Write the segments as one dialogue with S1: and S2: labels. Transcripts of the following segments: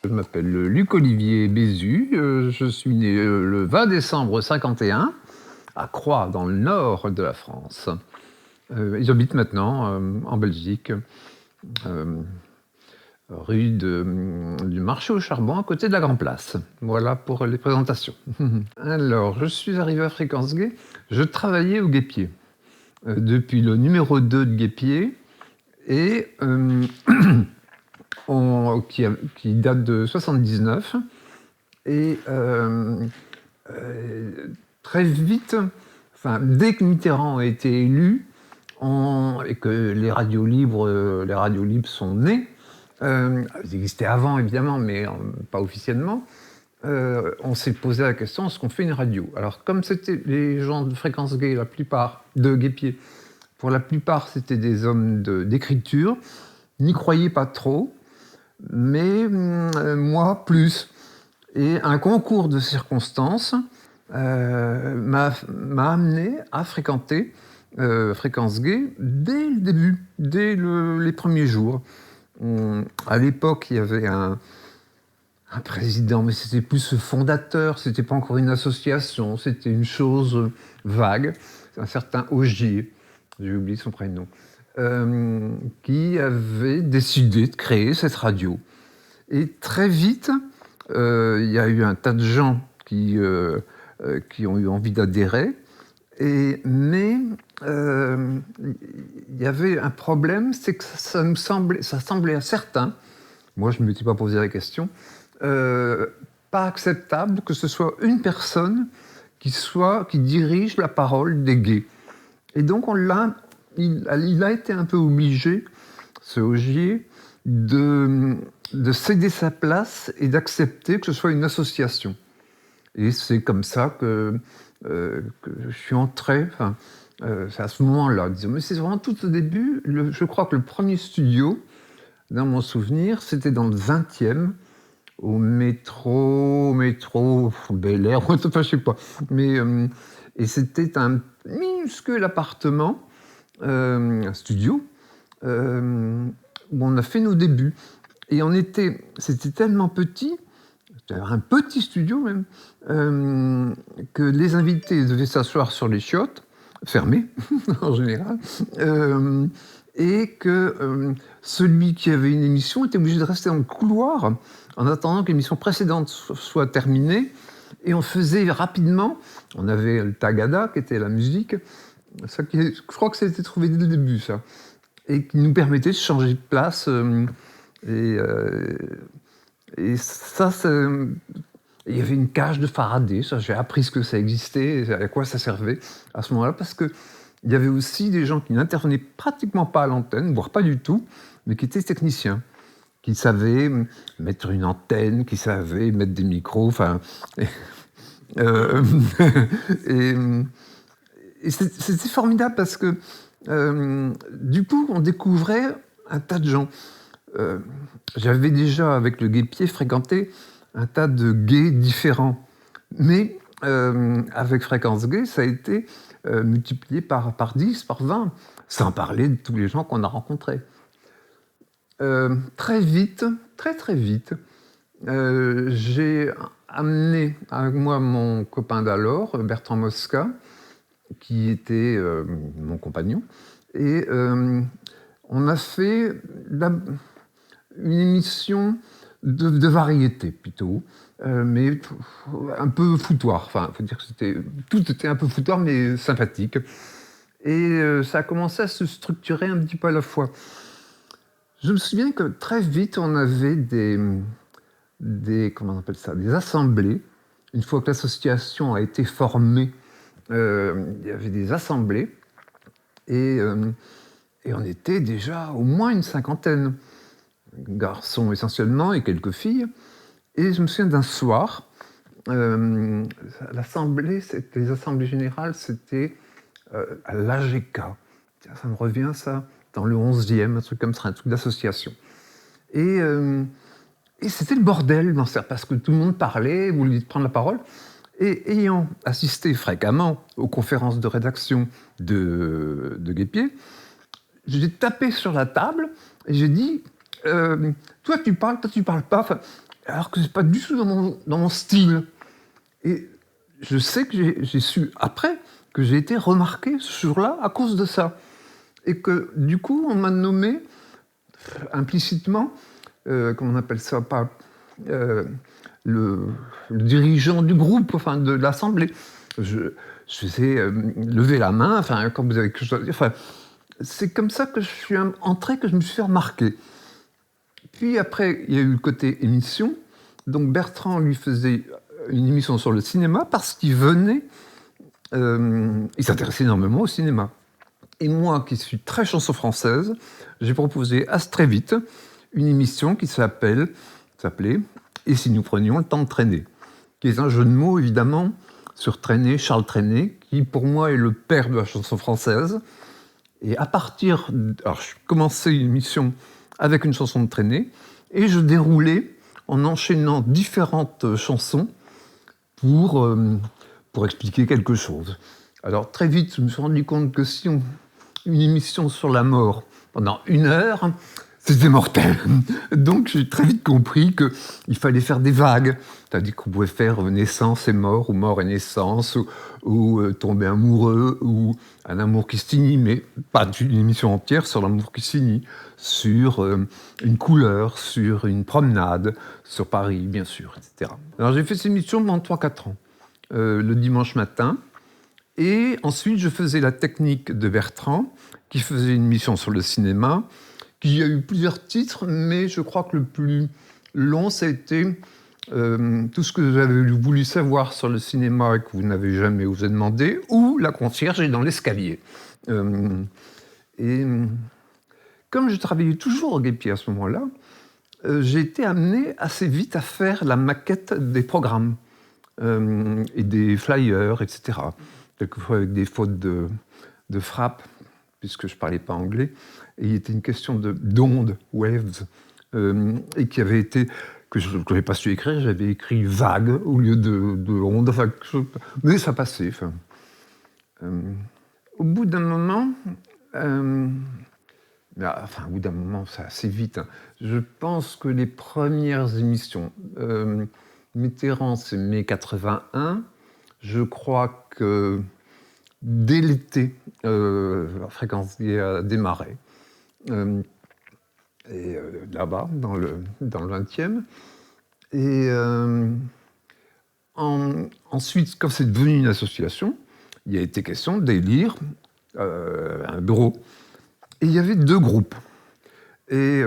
S1: Je m'appelle Luc Olivier Bézu, je suis né le 20 décembre 51 à Croix, dans le nord de la France. J'habite maintenant en Belgique, rue du marché au charbon, à côté de la Grand Place. Voilà pour les présentations. Alors, je suis arrivé à Fréquence Gay, je travaillais au Guêpier, depuis le numéro 2 de Guêpier, et qui date de 79. Et très vite, dès que Mitterrand a été élu et que les radios libres sont nées, elles existaient avant évidemment, mais pas officiellement, on s'est posé la question, est-ce qu'on fait une radio? Alors comme c'était les gens de Fréquence Gay, la plupart, de Guêpier, pour la plupart c'était des hommes d'écriture, n'y croyaient pas trop, mais moi plus. Et un concours de circonstances m'a amené à fréquenter Fréquence Gay dès le début, dès les premiers jours. À l'époque, il y avait un président, mais c'était plus fondateur, c'était pas encore une association, c'était une chose vague, un certain Augier, j'ai oublié son prénom, qui avait décidé de créer cette radio. Et très vite, il y a eu un tas de gens qui ont eu envie d'adhérer, mais il y avait un problème, c'est que ça semblait à certains, moi je ne m'étais pas posé la question, pas acceptable que ce soit une personne qui dirige la parole des gays. Et donc il a été un peu obligé, ce Augier, de céder sa place et d'accepter que ce soit une association. Et c'est comme ça que je suis entré, c'est à ce moment-là, disons. Mais c'est vraiment tout au début, je crois que le premier studio, dans mon souvenir, c'était dans le 20e, au métro Bel Air, enfin je sais pas. Mais, et c'était un minuscule appartement, un studio, où on a fait nos débuts. Et c'était tellement petit, c'était un petit studio même, que les invités devaient s'asseoir sur les chiottes, fermées en général, et que celui qui avait une émission était obligé de rester dans le couloir en attendant que l'émission précédente soit terminée. Et on faisait rapidement, on avait le tagada qui était la musique, je crois que ça a été trouvé dès le début, ça, et qui nous permettait de changer de place. Et ça, il y avait une cage de Faraday, ça, j'ai appris ce que ça existait, à quoi ça servait à ce moment-là, parce qu'il y avait aussi des gens qui n'intervenaient pratiquement pas à l'antenne, voire pas du tout, mais qui étaient techniciens, qui savaient mettre une antenne, qui savaient mettre des micros, et c'était formidable parce que du coup, on découvrait un tas de gens. J'avais déjà, avec le Guêpier, fréquenté un tas de gays différents. Mais avec Fréquence Gay, ça a été multiplié par 10, par 20, sans parler de tous les gens qu'on a rencontrés. Très vite, très vite, j'ai amené avec moi mon copain d'alors, Bertrand Mosca, qui était mon compagnon, et on a fait une émission de variété plutôt, mais un peu foutoir. Enfin, faut dire que tout était un peu foutoir, mais sympathique. Et ça a commencé à se structurer un petit peu à la fois. Je me souviens que très vite, on avait comment on appelle ça, des assemblées. Une fois que l'association a été formée, il y avait des assemblées. Et on était déjà au moins une cinquantaine, garçons essentiellement et quelques filles. Et je me souviens d'un soir, les assemblées générales, c'était à l'AGK. Ça me revient, ça, dans le 11e, un truc comme ça, un truc d'association. Et c'était le bordel dans ça, parce que tout le monde parlait, voulait prendre la parole. Et ayant assisté fréquemment aux conférences de rédaction de Guêpier, j'ai tapé sur la table et j'ai dit toi tu parles pas. Enfin, alors que c'est pas du tout dans mon style. Et je sais que j'ai su après que j'ai été remarqué ce jour-là à cause de ça. Et que du coup, on m'a nommé implicitement, comment on appelle ça, pas le dirigeant du groupe, enfin de l'Assemblée. Je faisais lever la main, enfin quand vous avez quelque chose à dire. Enfin, c'est comme ça que je suis entré, que je me suis fait remarquer. Puis après, il y a eu le côté émission. Donc Bertrand lui faisait une émission sur le cinéma parce qu'il venait, il s'intéressait énormément au cinéma. Et moi, qui suis très chanson française, j'ai proposé à très vite une émission qui s'appelait « Et si nous prenions le temps de traîner », qui est un jeu de mots, évidemment, sur Trenet, Charles Trenet, qui pour moi est le père de la chanson française. Et à partir... Alors, je commençais une émission avec une chanson de Trenet, et je déroulais en enchaînant différentes chansons pour expliquer quelque chose. Alors, très vite, je me suis rendu compte que si une émission sur la mort pendant 1 heure, c'était mortel. Donc j'ai très vite compris qu'il fallait faire des vagues. C'est-à-dire qu'on pouvait faire naissance et mort, ou mort et naissance, ou tomber amoureux, ou un amour qui se finit, mais pas une émission entière sur l'amour qui se finit, sur une couleur, sur une promenade, sur Paris, bien sûr, etc. Alors j'ai fait cette émission pendant 3-4 ans, le dimanche matin. Et ensuite, je faisais la technique de Bertrand, qui faisait une émission sur le cinéma, qui a eu plusieurs titres, mais je crois que le plus long, ça a été tout ce que j'avais voulu savoir sur le cinéma et que vous n'avez jamais osé demander, ou La concierge est dans l'escalier. Et comme je travaillais toujours au Guépier à ce moment-là, j'ai été amené assez vite à faire la maquette des programmes et des flyers, etc. Quelquefois avec des fautes de frappe, puisque je ne parlais pas anglais, et il était une question d'ondes, waves, et qui avait été, que je n'avais pas su écrire, j'avais écrit vague au lieu de ondes, enfin, mais ça passait. Enfin. Au bout d'un moment, au bout d'un moment, ça assez vite, hein, je pense que les premières émissions, Mitterrand, c'est mai 81, je crois que dès l'été, la fréquence a démarré. Là-bas, dans le 20e. Et ensuite, quand c'est devenu une association, il a été question d'élire un bureau. Et il y avait 2 groupes. Et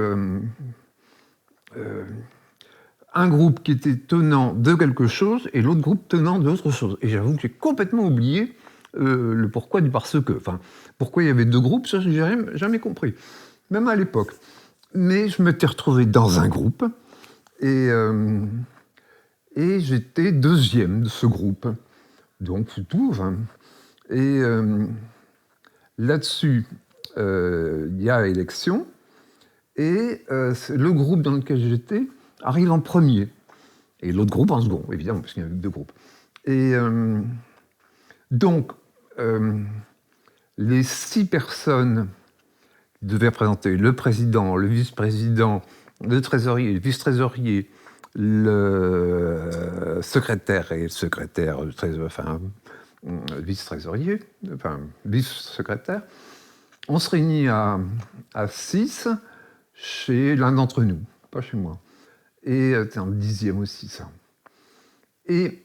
S1: un groupe qui était tenant de quelque chose et l'autre groupe tenant d'autre chose. Et j'avoue que j'ai complètement oublié le pourquoi du parce que. Enfin, pourquoi il y avait 2 groupes, ça, je n'ai jamais compris. Même à l'époque. Mais je m'étais retrouvé dans un groupe et j'étais 2e de ce groupe. Donc, c'est tout. Enfin. Et là-dessus, il y a élection et le groupe dans lequel j'étais arrive en premier. Et l'autre groupe en second, évidemment, parce qu'il y avait 2 groupes. Et donc, les 6 personnes qui devaient représenter le président, le vice-président, le trésorier, le vice-trésorier, le secrétaire et le secrétaire, vice-trésorier, enfin, vice-secrétaire, on se réunit à 6 chez l'un d'entre nous, pas chez moi. Et c'est en 10e aussi, ça. Et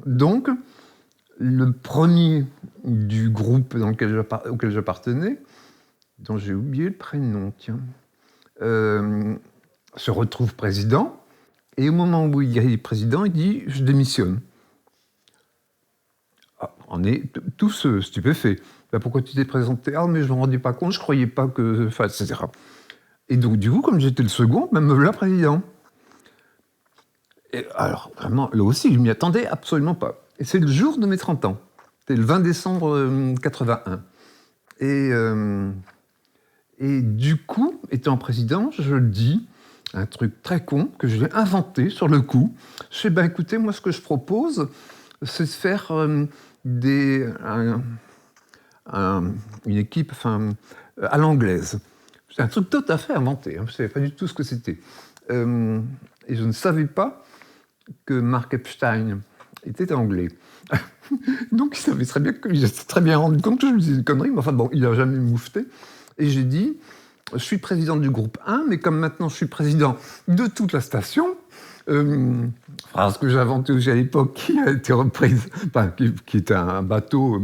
S1: donc, le premier du groupe auquel j'appartenais, dont j'ai oublié le prénom, tiens, se retrouve président, et au moment où il est président, il dit « je démissionne ». On est tous stupéfaits. Ben, pourquoi tu t'es présenté ? Ah, mais je ne me rendais pas compte, je ne croyais pas que... Enfin, etc. Et donc, du coup, comme j'étais le second, même me voilà président. Et alors, vraiment, là aussi, je ne m'y attendais absolument pas. Et c'est le jour de mes 30 ans. C'était le 20 décembre 81. Et du coup, étant président, je le dis, un truc très con que je vais inventer sur le coup. Je sais, ben écoutez, moi, ce que je propose, c'est de faire une équipe à l'anglaise. C'est un truc tout à fait inventé, hein, je ne savais pas du tout ce que c'était. Et je ne savais pas que Mark Epstein était anglais. Donc il savait très bien il s'est très bien rendu compte que je me disais une connerie, mais enfin bon, il n'a jamais moufté. Et j'ai dit, je suis président du groupe 1, mais comme maintenant je suis président de toute la station, phrase que j'ai inventée aussi à l'époque, qui a été reprise, enfin, qui était un bateau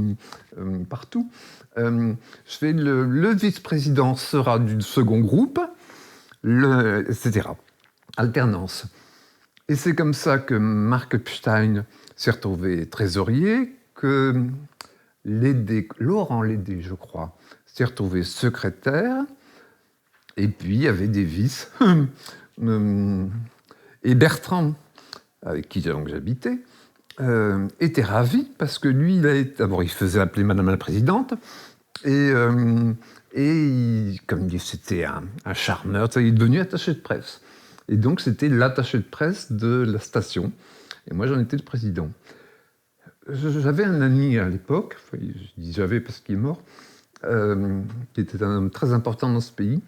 S1: partout, je fais le vice-président sera du second groupe, etc. Alternance. Et c'est comme ça que Mark Epstein s'est retrouvé trésorier, que Laurent Lédé, je crois, s'est retrouvé secrétaire, et puis il y avait des vices. Et Bertrand, avec qui donc j'habitais, était ravi, parce que lui, d'abord il faisait appeler Madame la Présidente, et comme c'était un charmeur, il est devenu attaché de presse. Et donc c'était l'attaché de presse de la station, et moi j'en étais le président. J'avais un ami à l'époque, je dis j'avais parce qu'il est mort, qui était un homme très important dans ce pays,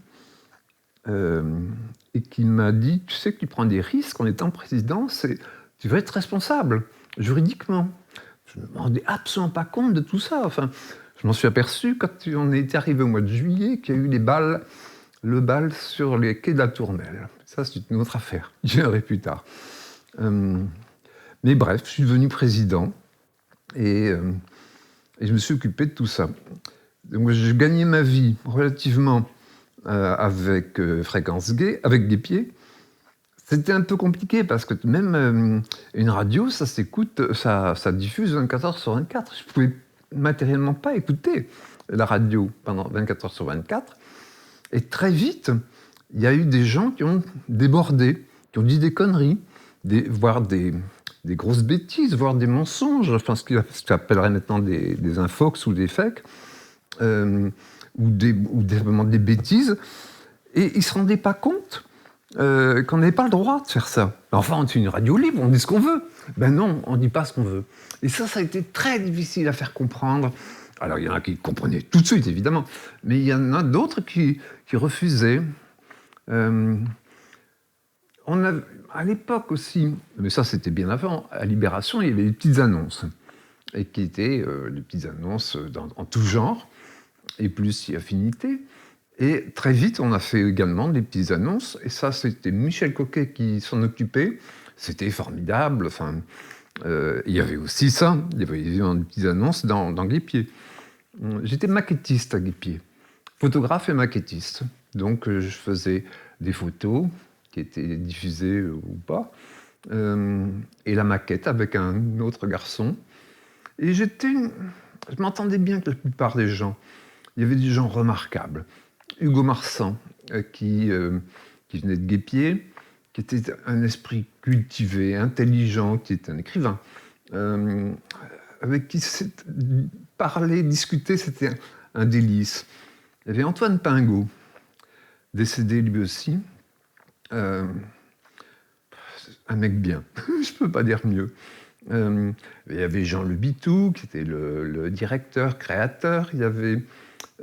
S1: et qui m'a dit, tu sais que tu prends des risques en étant président, tu vas être responsable, juridiquement. Je ne me rendais absolument pas compte de tout ça. Enfin, je m'en suis aperçu quand on était arrivé au mois de juillet, qu'il y a eu le bal sur les quais de la Tournelle. Ça, c'est une autre affaire, j'y reviendrai plus tard. Mais bref, je suis devenu président, et je me suis occupé de tout ça. Donc, j'ai gagné ma vie relativement avec Fréquence Gay, avec Guépier. C'était un peu compliqué parce que même une radio, ça s'écoute, ça diffuse 24 heures sur 24. Je ne pouvais matériellement pas écouter la radio pendant 24 heures sur 24. Et très vite, il y a eu des gens qui ont débordé, qui ont dit des conneries, voire des grosses bêtises, voire des mensonges, enfin ce qu'on appellerait maintenant des infox ou des fakes, ou vraiment des bêtises. Et ils ne se rendaient pas compte qu'on n'avait pas le droit de faire ça. Enfin, on est une radio libre, on dit ce qu'on veut. Ben non, on ne dit pas ce qu'on veut. Et ça a été très difficile à faire comprendre. Alors, il y en a qui comprenaient tout de suite, évidemment, mais il y en a d'autres qui refusaient. À l'époque aussi, mais ça c'était bien avant, à Libération, il y avait des petites annonces, et qui étaient des petites annonces en tout genre, et plus si affinité. Et très vite, on a fait également des petites annonces, et ça, c'était Michel Coquet qui s'en occupait. C'était formidable. Enfin, il y avait aussi ça, il y avait des petites annonces dans Guépier. J'étais maquettiste à Guépier, photographe et maquettiste. Donc, je faisais des photos qui étaient diffusées ou pas, et la maquette avec un autre garçon. Et je m'entendais bien avec la plupart des gens. Il y avait des gens remarquables. Hugo Marsan, qui venait de Guépier, qui était un esprit cultivé, intelligent, qui était un écrivain, avec qui parler, discuter, c'était un délice. Il y avait Antoine Pingot, décédé lui aussi, un mec bien, je ne peux pas dire mieux. Il y avait Jean Le Bitou, qui était le directeur, créateur. Il y avait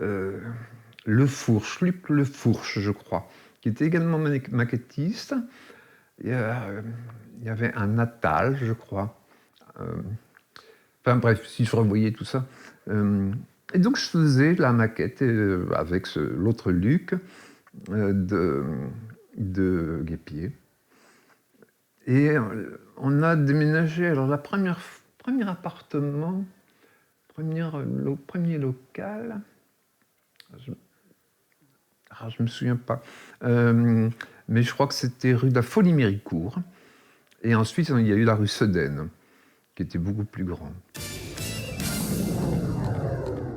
S1: Le Fourche, Luc Le Fourche, je crois, qui était également maquettiste. Il y avait un Natal, je crois. Enfin bref, si je revoyais tout ça. Et donc je faisais la maquette avec l'autre Luc de Guépier. Et on a déménagé. Alors le premier appartement, premier local, je me souviens pas, mais je crois que c'était rue de la Folie-Méricourt. Et ensuite, il y a eu la rue Sedaine, qui était beaucoup plus grande.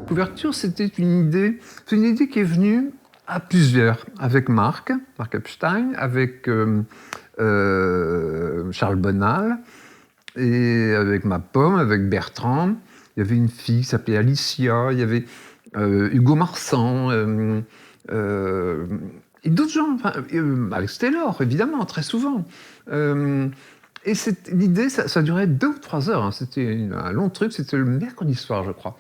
S1: Couverture, c'était une idée. C'est une idée qui est venue à plusieurs, avec Mark Epstein, avec Charles Bonal, et avec ma pomme, avec Bertrand. Il y avait une fille qui s'appelait Alicia, il y avait Hugo Marsan, et d'autres gens, Alex Taylor, évidemment, très souvent. Et l'idée, ça durait 2 ou 3 heures, hein. C'était un long truc, c'était le mercredi soir, je crois.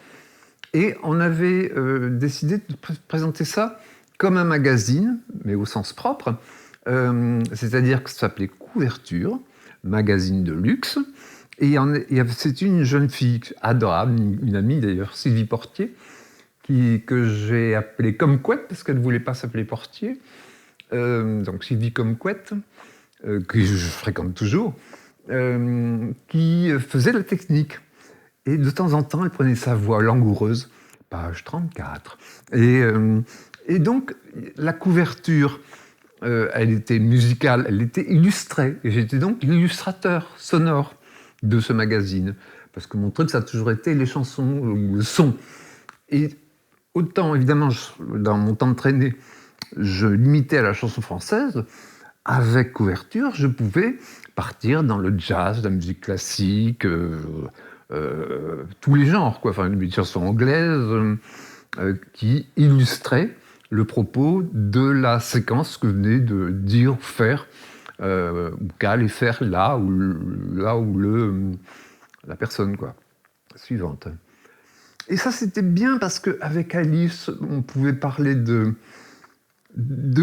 S1: Et on avait décidé de présenter ça comme un magazine, mais au sens propre. C'est-à-dire que ça s'appelait Couverture, magazine de luxe. Et c'était une jeune fille adorable, une amie d'ailleurs, Sylvie Portier, que j'ai appelée Kumquat, parce qu'elle ne voulait pas s'appeler Portier. Donc Sylvie Kumquat, que je fréquente toujours, qui faisait la technique. Et de temps en temps, elle prenait sa voix langoureuse, page 34. Et donc, la couverture, elle était musicale, elle était illustrée. Et j'étais donc l'illustrateur sonore de ce magazine. Parce que mon truc, ça a toujours été les chansons, le son. Et autant, évidemment, dans mon temps de traînée, je limitais à la chanson française, avec Couverture, je pouvais partir dans le jazz, la musique classique, tous les genres, quoi. Enfin, une chanson anglaise qui illustrait le propos de la séquence que venait de dire ou faire, ou qu'allait faire la personne, quoi, suivante. Et ça, c'était bien parce qu'avec Alice, on pouvait parler de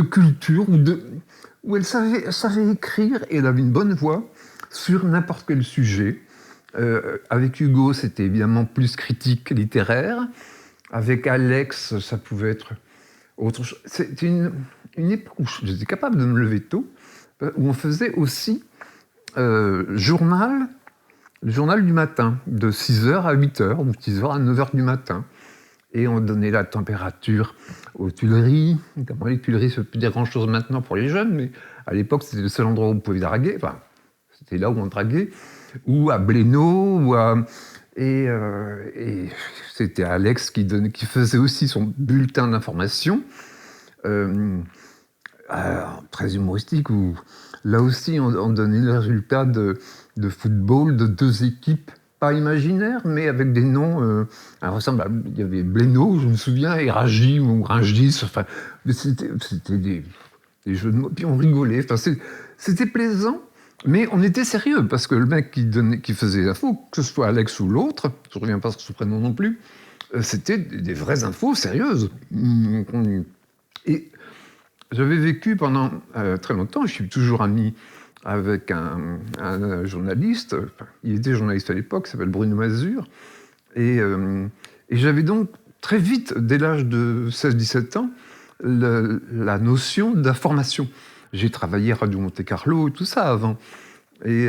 S1: culture, où elle savait écrire et elle avait une bonne voix sur n'importe quel sujet. Avec Hugo, c'était évidemment plus critique littéraire. Avec Alex, ça pouvait être autre chose. C'était une époque où j'étais capable de me lever tôt, où on faisait aussi le journal du matin, de 6h à 8h, ou 6h à 9h du matin. Et on donnait la température aux Tuileries. Évidemment, les Tuileries, ça ne veut plus dire grand-chose maintenant pour les jeunes, mais à l'époque, c'était le seul endroit où on pouvait draguer. Enfin, c'était là où on draguait. Ou à Blénaud, et c'était Alex qui faisait aussi son bulletin d'information, très humoristique, où là aussi on donnait les résultats de football de deux équipes, pas imaginaires, mais avec des noms ressemblables. Il y avait Blénaud, je me souviens, et Ragim ou Rangis, enfin, c'était des jeux de mots, puis on rigolait, enfin, c'était plaisant. Mais on était sérieux, parce que le mec qui faisait l'info, que ce soit Alex ou l'autre, je ne reviens pas sur son prénom non plus, c'était des vraies infos sérieuses. Et j'avais vécu pendant très longtemps, je suis toujours ami avec un journaliste, il était journaliste à l'époque, il s'appelle Bruno Mazur, et j'avais donc très vite, dès l'âge de 16-17 ans, la notion d'information. J'ai travaillé à Radio Monte-Carlo et tout ça avant. Et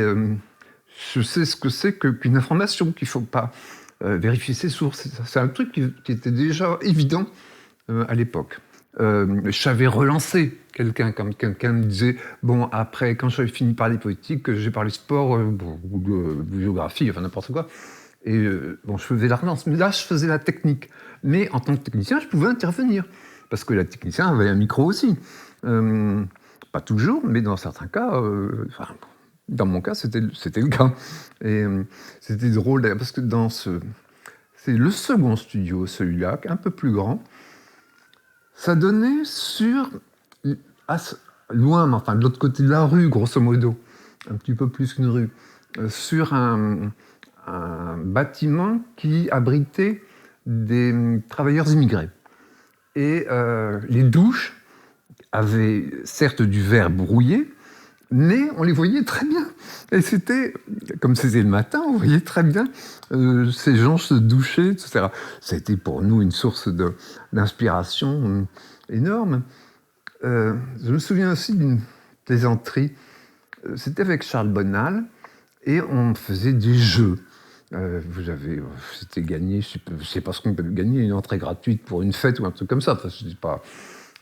S1: je sais ce que c'est qu'une information, qu'il ne faut pas vérifier ses sources. C'est un truc qui était déjà évident à l'époque. Je savais relancer quelqu'un, comme quelqu'un me disait, bon, après, quand j'avais fini de parler politique, j'ai parlé sport ou de biographie, enfin n'importe quoi. Et bon, je faisais la relance. Mais là, je faisais la technique. Mais en tant que technicien, je pouvais intervenir. Parce que le technicien avait un micro aussi. Pas toujours, mais dans certains cas, dans mon cas, c'était le cas. Et c'était drôle, d'ailleurs, parce que c'est le second studio, celui-là, un peu plus grand. Ça donnait sur, loin, mais enfin de l'autre côté de la rue, grosso modo, un petit peu plus qu'une rue, sur un bâtiment qui abritait des travailleurs immigrés. Et les douches avaient certes du verre brouillé, mais on les voyait très bien. Et c'était, comme c'était le matin, on voyait très bien ces gens se doucher, etc. C'était pour nous une source d'inspiration énorme. Je me souviens aussi d'une plaisanterie. C'était avec Charles Bonal, et on faisait des jeux. C'était gagné, je ne sais pas ce qu'on peut gagner, une entrée gratuite pour une fête ou un truc comme ça. Enfin,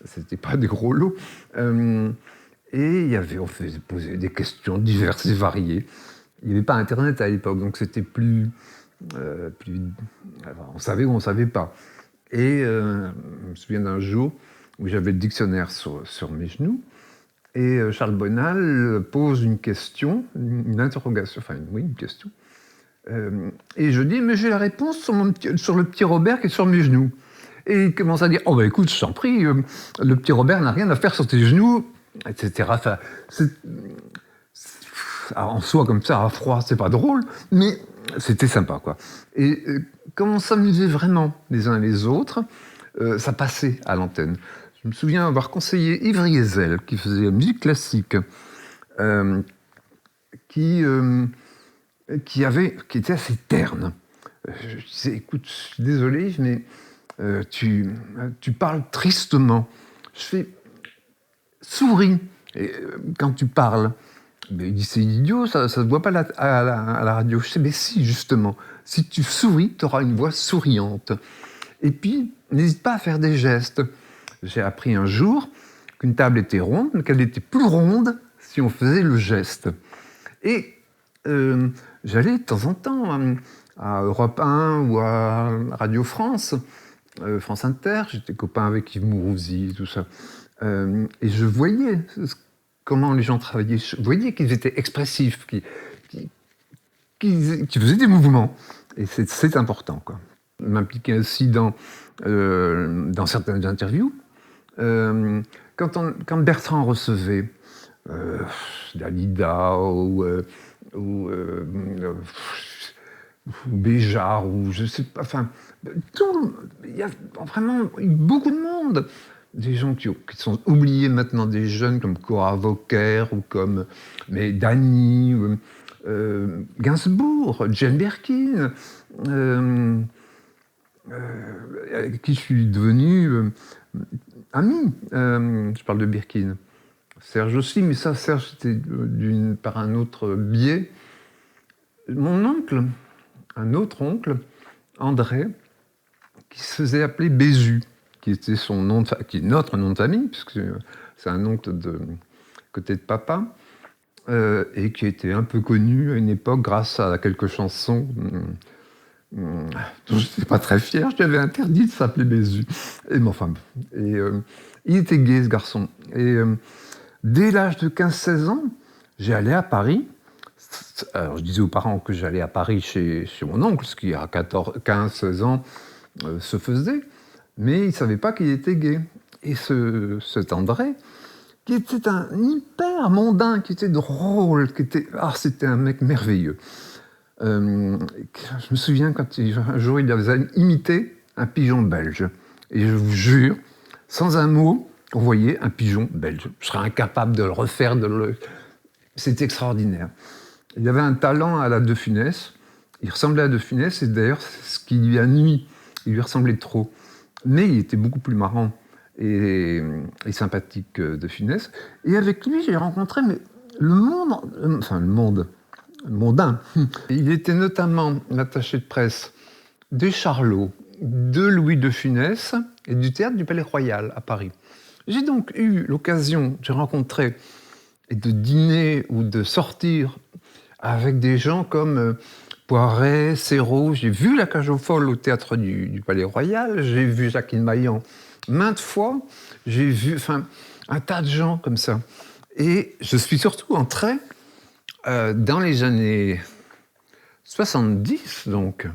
S1: c'était pas des gros lots. Et on faisait poser des questions diverses et variées. Il n'y avait pas Internet à l'époque, donc c'était plus on savait ou on ne savait pas. Et je me souviens d'un jour où j'avais le dictionnaire sur mes genoux, et Charles Bonal pose une question, une interrogation, une question. Et je dis, mais j'ai la réponse sur le petit Robert qui est sur mes genoux. Et il commence à dire, oh bah écoute, je t'en prie, le petit Robert n'a rien à faire sur tes genoux, etc. Enfin, en soi, comme ça, à froid, c'est pas drôle, mais c'était sympa, quoi. Et comme on s'amusait vraiment les uns et les autres, ça passait à l'antenne. Je me souviens avoir conseillé Yves Riesel, qui faisait la musique classique, euh, qui, euh, qui était assez terne. Je disais, écoute, je suis désolé, mais tu parles tristement. Je fais, souris quand tu parles. Mais il dit, c'est idiot, ça ne se voit pas à la radio. Je sais, mais si, justement, si tu souris, tu auras une voix souriante. Et puis, n'hésite pas à faire des gestes. J'ai appris un jour qu'une table était ronde, mais qu'elle était plus ronde si on faisait le geste. Et j'allais de temps en temps à Europe 1 ou à Radio France, France Inter, j'étais copain avec Yves Mourouzi, tout ça. Et je voyais comment les gens travaillaient, je voyais qu'ils étaient expressifs, qu'ils faisaient des mouvements. Et c'est important, quoi. M'impliquer aussi dans certaines interviews. Quand Bertrand recevait Dalida ou Béjart, ou je sais pas, enfin, il y a vraiment beaucoup de monde. Des gens qui sont oubliés maintenant, des jeunes comme Cora Vauquer ou comme Dany, Gainsbourg, Jane Birkin, avec qui je suis devenu ami. Je parle de Birkin. Serge aussi, mais ça, Serge, c'était par un autre biais. Mon oncle, un autre oncle, André, qui se faisait appeler Bézu, qui était qui est notre nom de famille, puisque c'est un oncle de côté de papa, et qui était un peu connu à une époque grâce à quelques chansons dont je n'étais pas très fier. Je lui avais interdit de s'appeler Bézu. Il était gay, ce garçon. Et dès l'âge de 15-16 ans, j'ai allé à Paris. Alors, je disais aux parents que j'allais à Paris chez mon oncle, ce qui à 15-16 ans se faisait, mais ils ne savaient pas qu'il était gay. Et cet André, qui était un hyper mondain, qui était drôle, c'était un mec merveilleux. Je me souviens quand un jour il avait imité un pigeon belge. Et je vous jure, sans un mot, on voyait un pigeon belge. Je serais incapable de le refaire. C'était extraordinaire. Il avait un talent à la De Funès. Il ressemblait à De Funès, et d'ailleurs, c'est ce qui lui a nui. Il lui ressemblait trop. Mais il était beaucoup plus marrant et sympathique que De Funès. Et avec lui, j'ai rencontré le monde mondain. Il était notamment l'attaché de presse des Charlots, de Louis De Funès et du théâtre du Palais Royal à Paris. J'ai donc eu l'occasion de rencontrer et de dîner ou de sortir avec des gens comme Poiret, Serrault. J'ai vu La Cage aux Folles au théâtre du Palais Royal, j'ai vu Jacqueline Maillan maintes fois, j'ai vu un tas de gens comme ça. Et je suis surtout entré dans les années 70, donc,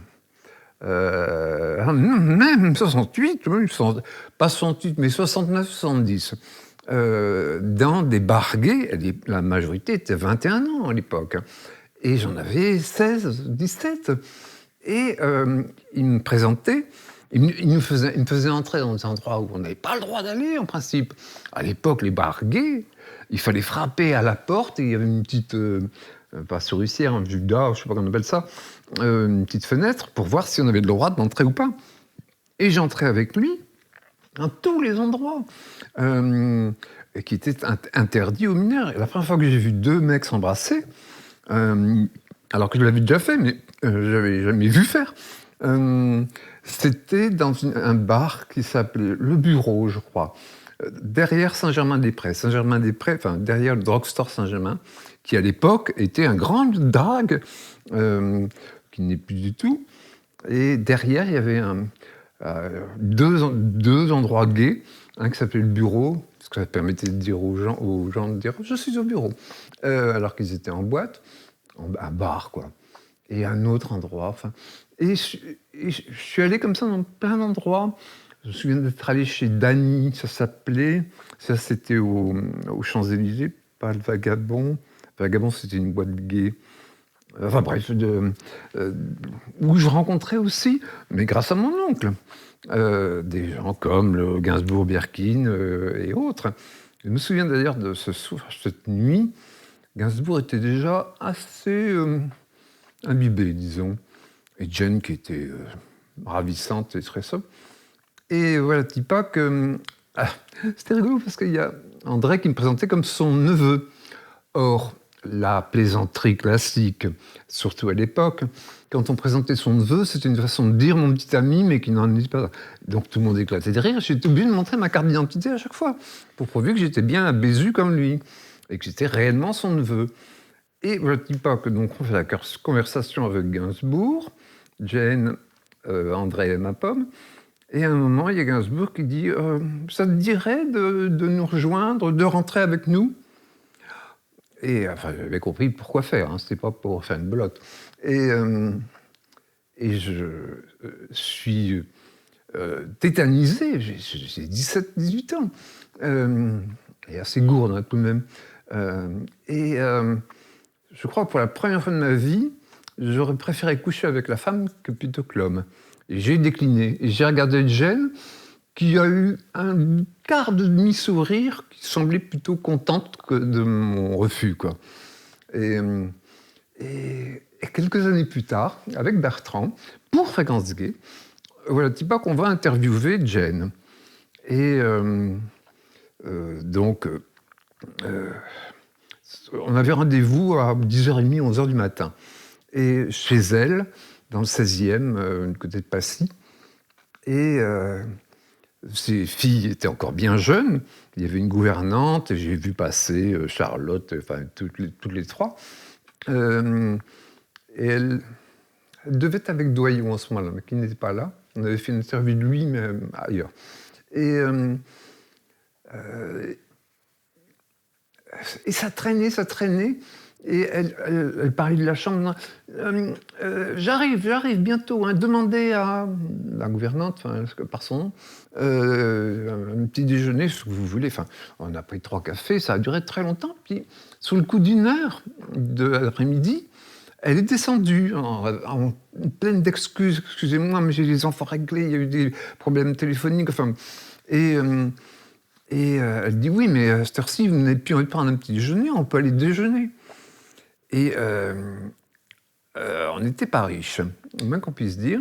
S1: même 68, pas 68, mais 69, 70, dans des bars gays, la majorité était 21 ans à l'époque, et j'en avais 16, 17. Et il me présentait, il me faisait entrer dans des endroits où on n'avait pas le droit d'aller, en principe. À l'époque, les bars gays, il fallait frapper à la porte, et il y avait une petite, pas souricière, un judas, je ne sais pas comment on appelle ça, une petite fenêtre pour voir si on avait le droit d'entrer ou pas. Et j'entrais avec lui dans tous les endroits qui étaient interdits aux mineurs. Et la première fois que j'ai vu deux mecs s'embrasser, alors que je l'avais déjà fait, mais je n'avais jamais vu faire, c'était dans un bar qui s'appelait Le Bureau, je crois, derrière Saint-Germain-des-Prés, derrière le drugstore Saint-Germain, qui à l'époque était un grand drague, qui n'est plus du tout. Et derrière, il y avait deux endroits gays, un qui s'appelait Le Bureau, parce que ça permettait de dire aux gens de dire « je suis au bureau », alors qu'ils étaient en boîte, un bar, quoi. Et un autre endroit, et je suis allé comme ça dans plein d'endroits. Je me souviens d'être allé chez Dany, ça s'appelait, ça c'était aux Champs-Élysées, pas le Vagabond. Vagabond, c'était une boîte gay. enfin bref, où je rencontrais aussi, mais grâce à mon oncle, des gens comme le Gainsbourg, Birkin et autres. Je me souviens d'ailleurs de cette nuit, Gainsbourg était déjà assez imbibé, disons, et Jane qui était ravissante et très sobre. Et voilà, Tupac, c'était rigolo parce qu'il y a André qui me présentait comme son neveu. Or, la plaisanterie classique, surtout à l'époque, quand on présentait son neveu, c'était une façon de dire mon petit ami, mais qui n'en était pas. Donc tout le monde éclatait de rire. J'étais obligé de montrer ma carte d'identité à chaque fois, pour prouver que j'étais bien un Bézu comme lui, et que j'étais réellement son neveu. Et voilà, Tupac, donc on fait la conversation avec Gainsbourg, Jane, André et ma pomme. Et à un moment, il y a Gainsbourg qui dit ça te dirait de nous rejoindre, de rentrer avec nous? Et enfin, j'avais compris pourquoi faire, hein, c'était pas pour faire une belote. Et je suis tétanisé, j'ai 17-18 ans, et assez gourde hein, tout de même. Je crois que pour la première fois de ma vie, j'aurais préféré coucher avec la femme que plutôt que l'homme. Et j'ai décliné. Et j'ai regardé Jane, qui a eu un quart de demi-sourire, qui semblait plutôt contente que de mon refus, quoi. Et quelques années plus tard, avec Bertrand, pour Fréquence Gay, voilà, Tupac, on va interviewer Jane. Et donc, on avait rendez-vous à 10h30, 11h du matin. Et chez elle, dans le 16e, du côté de Passy. Et ses filles étaient encore bien jeunes. Il y avait une gouvernante, et j'ai vu passer Charlotte, enfin toutes les trois. Et elle devait être avec Doyon en ce moment-là, mais qui n'était pas là. On avait fait une interview de lui, mais ailleurs. Et ça traînait. Et elle parlait de la chambre. J'arrive bientôt. Hein, demandez à la gouvernante, par son nom, un petit déjeuner, ce que vous voulez. Enfin, on a pris 3 cafés, ça a duré très longtemps. Puis, sous le coup d'1 heure de l'après-midi, elle est descendue en pleine d'excuses. Excusez-moi, mais j'ai les enfants réglés, il y a eu des problèmes téléphoniques. Enfin, et elle dit oui, mais à cette heure-ci, vous n'avez plus envie de prendre un petit déjeuner, on peut aller déjeuner. Et on n'était pas riches, au moins qu'on puisse dire.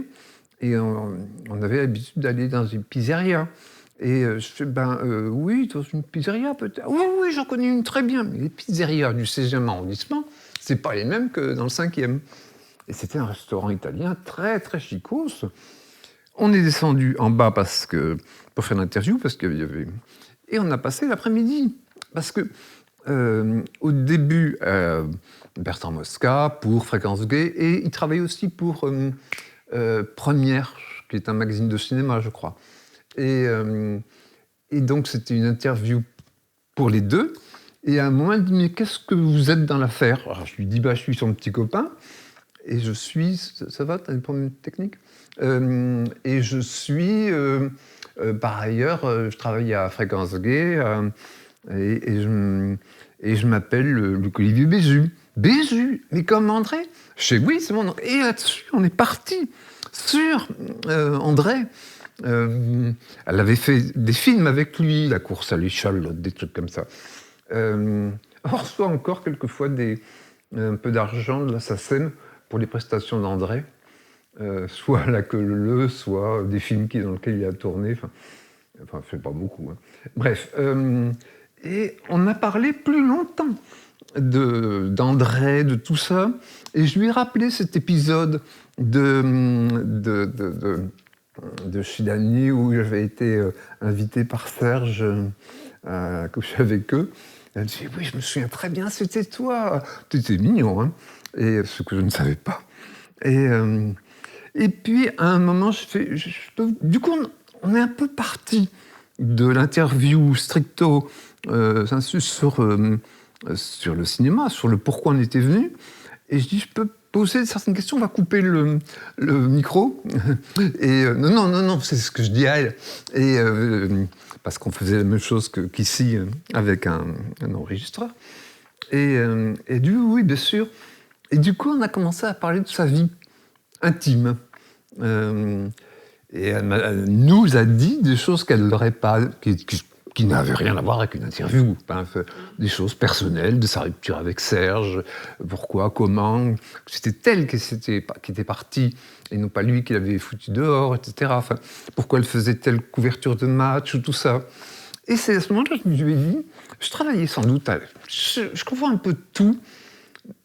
S1: Et on avait l'habitude d'aller dans une pizzeria. Et je fais, oui, dans une pizzeria peut-être. Oui, j'en connais une très bien. Mais les pizzerias du 16e arrondissement, c'est pas les mêmes que dans le 5e. Et c'était un restaurant italien très, très chicos. On est descendu en bas pour faire l'interview, parce qu'il y avait... Et on a passé l'après-midi. Parce que au début, Bertrand Mosca pour Fréquence Gay, et il travaillait aussi pour Première, qui est un magazine de cinéma, je crois. Et donc, c'était une interview pour les deux. Et à un moment, il dit, mais qu'est-ce que vous êtes dans l'affaire? Alors, je lui dis, je suis son petit copain. Et je suis... Ça va, t'as des problèmes techniques? Et je suis... par ailleurs, je travaille à Fréquence Gay, et je m'appelle Luc-Olivier Bézu. Bézu, mais comme André? Je sais, oui, c'est mon nom. Et là-dessus, on est parti sur André. Elle avait fait des films avec lui, La course à l'échalote, des trucs comme ça. On reçoit encore quelquefois un peu d'argent de la SACEM pour les prestations d'André. Soit La Queue Leu, soit des films dans lesquels il a tourné. Enfin, c'est pas beaucoup. Hein. Bref. Et on a parlé plus longtemps d'André, de tout ça. Et je lui ai rappelé cet épisode de Chidani où j'avais été invité par Serge à coucher avec eux. Elle dit, oui, je me souviens très bien, c'était toi. T'étais mignon, hein. Et ce que je ne savais pas. Et puis, à un moment, du coup, on est un peu parti de l'interview stricto sensu sur le cinéma, sur le pourquoi on était venu. Et je dis, je peux poser certaines questions, on va couper le micro. Et non, c'est ce que je dis à elle. Et, parce qu'on faisait la même chose qu'ici avec un enregistreur. Et du coup, oui, bien sûr. Et du coup, on a commencé à parler de sa vie intime. Et elle nous a dit des choses qu'elle n'aurait pas, qui n'avaient rien à voir avec une interview. Hein, des choses personnelles, de sa rupture avec Serge, pourquoi, comment. C'était elle qui était partie, et non pas lui qui l'avait foutu dehors, etc. Enfin, pourquoi elle faisait telle couverture de match, ou tout ça. Et c'est à ce moment-là que je lui ai dit, je travaillais sans doute, je comprends un peu de tout,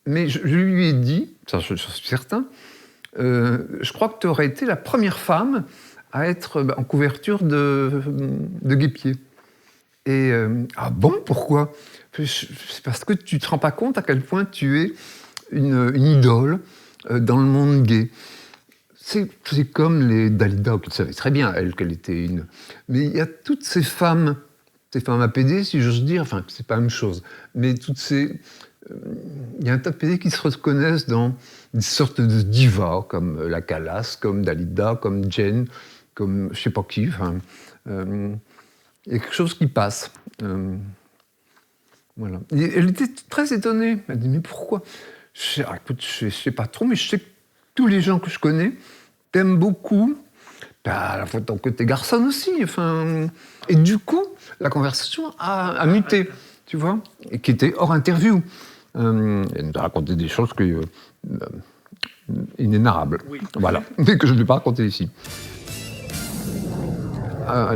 S1: mais je lui ai dit, ça je suis certain, je crois que tu aurais été la première femme à être en couverture de Guêpier. Et ah bon, pourquoi ? C'est parce que tu ne te rends pas compte à quel point tu es une idole dans le monde gay. C'est comme les Dalida, qui savait très bien, elle, qu'elle était une... Mais il y a toutes ces femmes APD, si j'ose dire, enfin, c'est pas la même chose, mais toutes ces... Il y a un tas de PD qui se reconnaissent dans des sortes de divas, comme la Calas, comme Dalida, comme Jen, comme je sais pas qui. Enfin, il y a quelque chose qui passe. Voilà. Et elle était très étonnée. Elle dit, mais pourquoi ? Écoute, je sais pas trop, mais je sais que tous les gens que je connais t'aiment beaucoup. À la fois ton côté garçon aussi. Enfin, et du coup, la conversation a muté, tu vois, et qui était hors interview. Elle nous a raconté des choses inénarrables, oui. Voilà, mais que je ne vais pas raconter ici.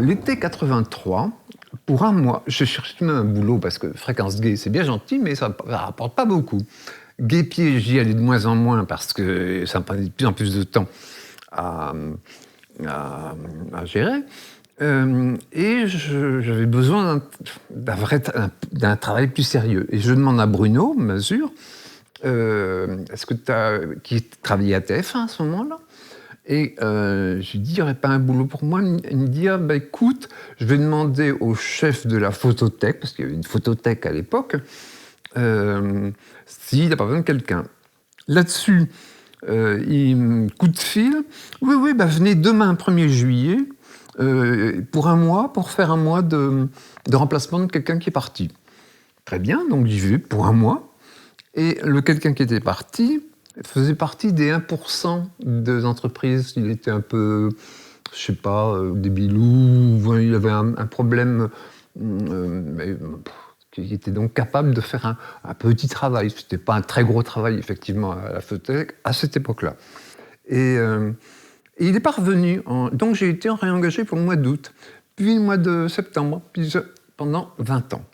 S1: L'été 83, pour un mois, je cherchais même un boulot, parce que Fréquence Gay, c'est bien gentil, mais ça ne rapporte pas beaucoup. Guêpier, j'y allais de moins en moins, parce que ça me prenait de plus en plus de temps à gérer. Et j'avais besoin d'un travail plus sérieux. Et je demande à Bruno Mazur, qui travaillait à TF1 à ce moment-là, et je lui dis, il n'y aurait pas un boulot pour moi ? Il me dit, écoute, je vais demander au chef de la photothèque, parce qu'il y avait une photothèque à l'époque, s'il n'a pas besoin de quelqu'un. Là-dessus, coup de fil, oui, venez demain, 1er juillet, pour un mois, pour faire un mois de remplacement de quelqu'un qui est parti. Très bien, donc j'y vais pour un mois. Et le quelqu'un qui était parti faisait partie des 1% des entreprises. Il était un peu, je sais pas, débilou, il avait un problème, qui était donc capable de faire un petit travail. C'était pas un très gros travail, effectivement, à la photothèque, à cette époque-là. Et il est pas revenu. Donc j'ai été réengagé pour le mois d'août, puis le mois de septembre, puis pendant 20 ans.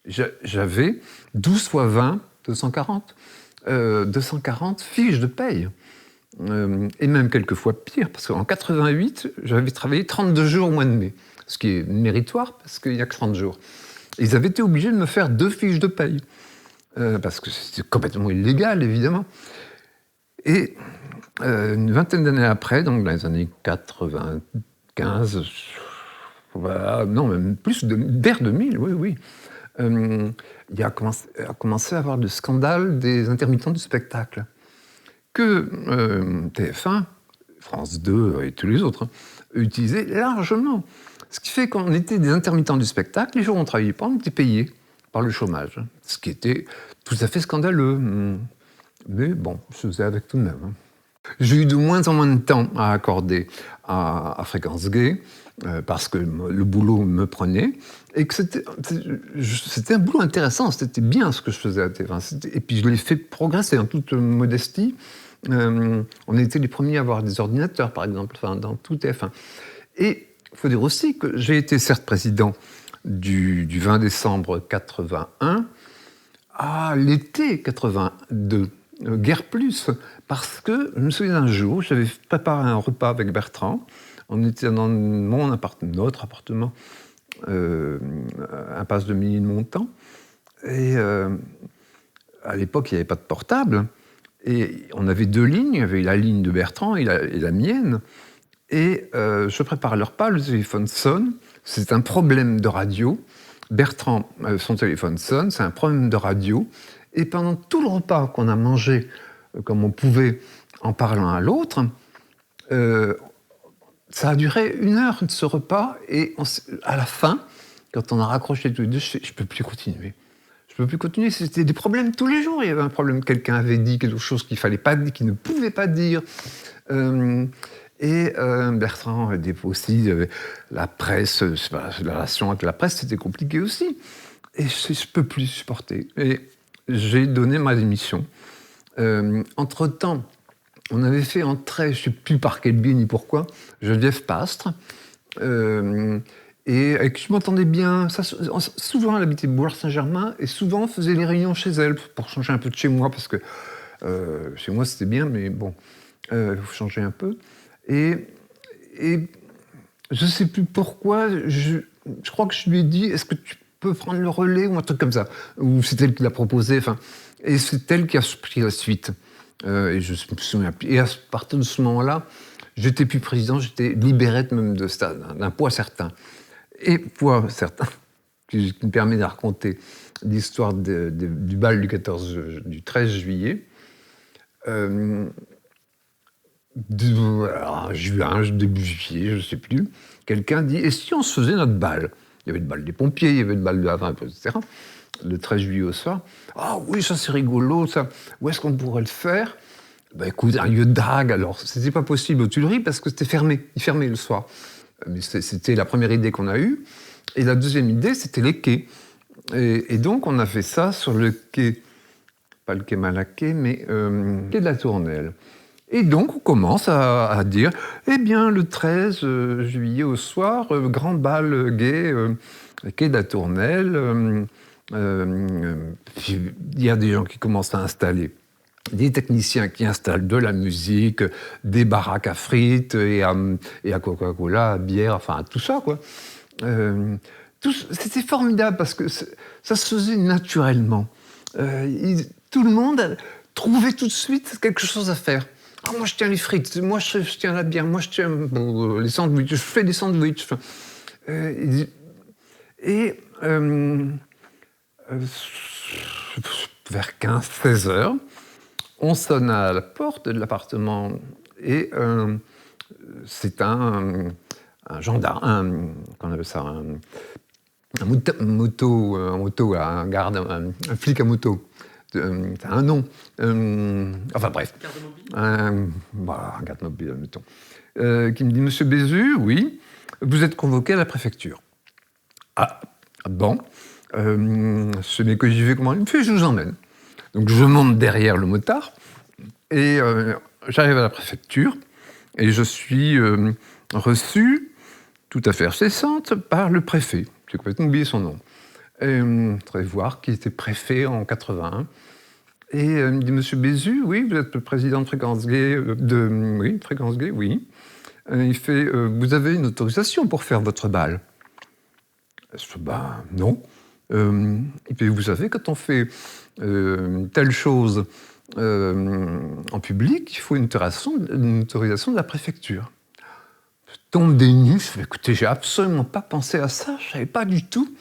S1: J'avais 12 fois 20, 240. 240 fiches de paye. Et même quelquefois pire, parce qu'en 88, j'avais travaillé 32 jours au mois de mai, ce qui est méritoire, parce qu'il n'y a que 30 jours. Et ils avaient été obligés de me faire 2 fiches de paye, parce que c'était complètement illégal, évidemment. Et une vingtaine d'années après, donc dans les années 95, voilà, non, même plus, vers 2000, oui. Il a commencé à avoir le scandale des intermittents du spectacle, que TF1, France 2 et tous les autres utilisaient largement. Ce qui fait qu'on était des intermittents du spectacle, les jours où on ne travaillait pas, on était payés par le chômage, ce qui était tout à fait scandaleux. Mais bon, je faisais avec tout de même. J'ai eu de moins en moins de temps à accorder à Fréquence Gay, parce que le boulot me prenait, et que c'était un boulot intéressant, c'était bien ce que je faisais à TF1. Et puis je l'ai fait progresser en toute modestie. On était les premiers à avoir des ordinateurs, par exemple, dans tout TF1. Et il faut dire aussi que j'ai été certes président du 20 décembre 81 à l'été 82, guère plus, parce que je me souviens d'un jour, j'avais préparé un repas avec Bertrand. On était dans notre appartement, impasse de Milly-le-Montant. Et à l'époque, il n'y avait pas de portable. Et on avait 2 lignes. Il y avait la ligne de Bertrand et la mienne. Et je prépare le repas, le téléphone sonne. C'est un problème de radio. Bertrand, son téléphone sonne, c'est un problème de radio. Et pendant tout le repas qu'on a mangé, comme on pouvait, en parlant à l'autre, ça a duré 1 heure de ce repas, et à la fin, quand on a raccroché tous les deux, je ne peux plus continuer. Je peux plus continuer. C'était des problèmes tous les jours. Il y avait un problème, quelqu'un avait dit quelque chose qu'il fallait pas dire, qu'il ne pouvait pas dire. Bertrand a dit aussi, la presse, la relation avec la presse, c'était compliqué aussi. Et je peux plus supporter. Et j'ai donné ma démission. Entre-temps, on avait fait entrer, je ne sais plus par quel biais ni pourquoi, Geneviève Pastre, et avec qui je m'entendais bien. Ça, souvent, elle habitait Bourg-Saint-Germain, et souvent, on faisait les réunions chez elle, pour changer un peu de chez moi, parce que chez moi, c'était bien, mais bon, il faut changer un peu. Et je ne sais plus pourquoi, je crois que je lui ai dit, est-ce que tu peux prendre le relais, ou un truc comme ça. Ou c'est elle qui l'a proposé, enfin, et c'est elle qui a pris la suite. Et je me souviens plus. Et à partir de ce moment-là, j'étais plus président, j'étais libéré même d'un poids certain. Et poids certain, qui me permet de raconter l'histoire du bal du 13 juillet. Juin, début juillet, je ne sais plus, quelqu'un dit, et si on se faisait notre bal? Il y avait le bal des pompiers, il y avait le bal de la etc. Le 13 juillet au soir. Ah oui, ça c'est rigolo, ça. Où est-ce qu'on pourrait le faire? Ben écoute, un lieu de drague, alors. C'était pas possible aux Tuileries parce que c'était fermé. Il fermait le soir. Mais c'était la première idée qu'on a eue. Et la deuxième idée, c'était les quais. Et donc, on a fait ça sur le quai, pas le quai Malaquais, mais quai de la Tournelle. Et donc, on commence à dire, eh bien, le 13 juillet au soir, grand bal gay, quai de la Tournelle. Il y a des gens qui commencent à installer, des techniciens qui installent de la musique, des baraques à frites et à Coca-Cola, à bière, enfin, tout ça, quoi. C'était formidable parce que ça se faisait naturellement. Tout le monde trouvait tout de suite quelque chose à faire. Ah, moi, je tiens les frites, moi, je tiens la bière, moi, je tiens les sandwichs, je fais des sandwichs. Enfin, vers 15-16 heures, on sonne à la porte de l'appartement et c'est un gendarme, qu'on appelle ça, un garde, un flic à moto. C'est un nom. Enfin bref. Un garde mobile, mettons. Qui me dit, Monsieur Bézu, oui, vous êtes convoqué à la préfecture. Ah, bon. Ce n'est que j'y vais comment il me fait, je vous emmène. Donc je monte derrière le motard et j'arrive à la préfecture et je suis reçu, tout à fait incessante, par le préfet. J'ai complètement oublié son nom. Je voudrais voir qui était préfet en 81. Et il me dit, Monsieur Bézu, oui, vous êtes le président de Fréquence Gay, oui, Fréquence Gay, oui. Il fait, vous avez une autorisation pour faire votre bal? Je dis, ben non. Il fait, vous savez, quand on fait telle chose en public, il faut une autorisation de la préfecture. Je tombe des nues, je fais, écoutez, j'ai absolument pas pensé à ça, je savais pas du tout.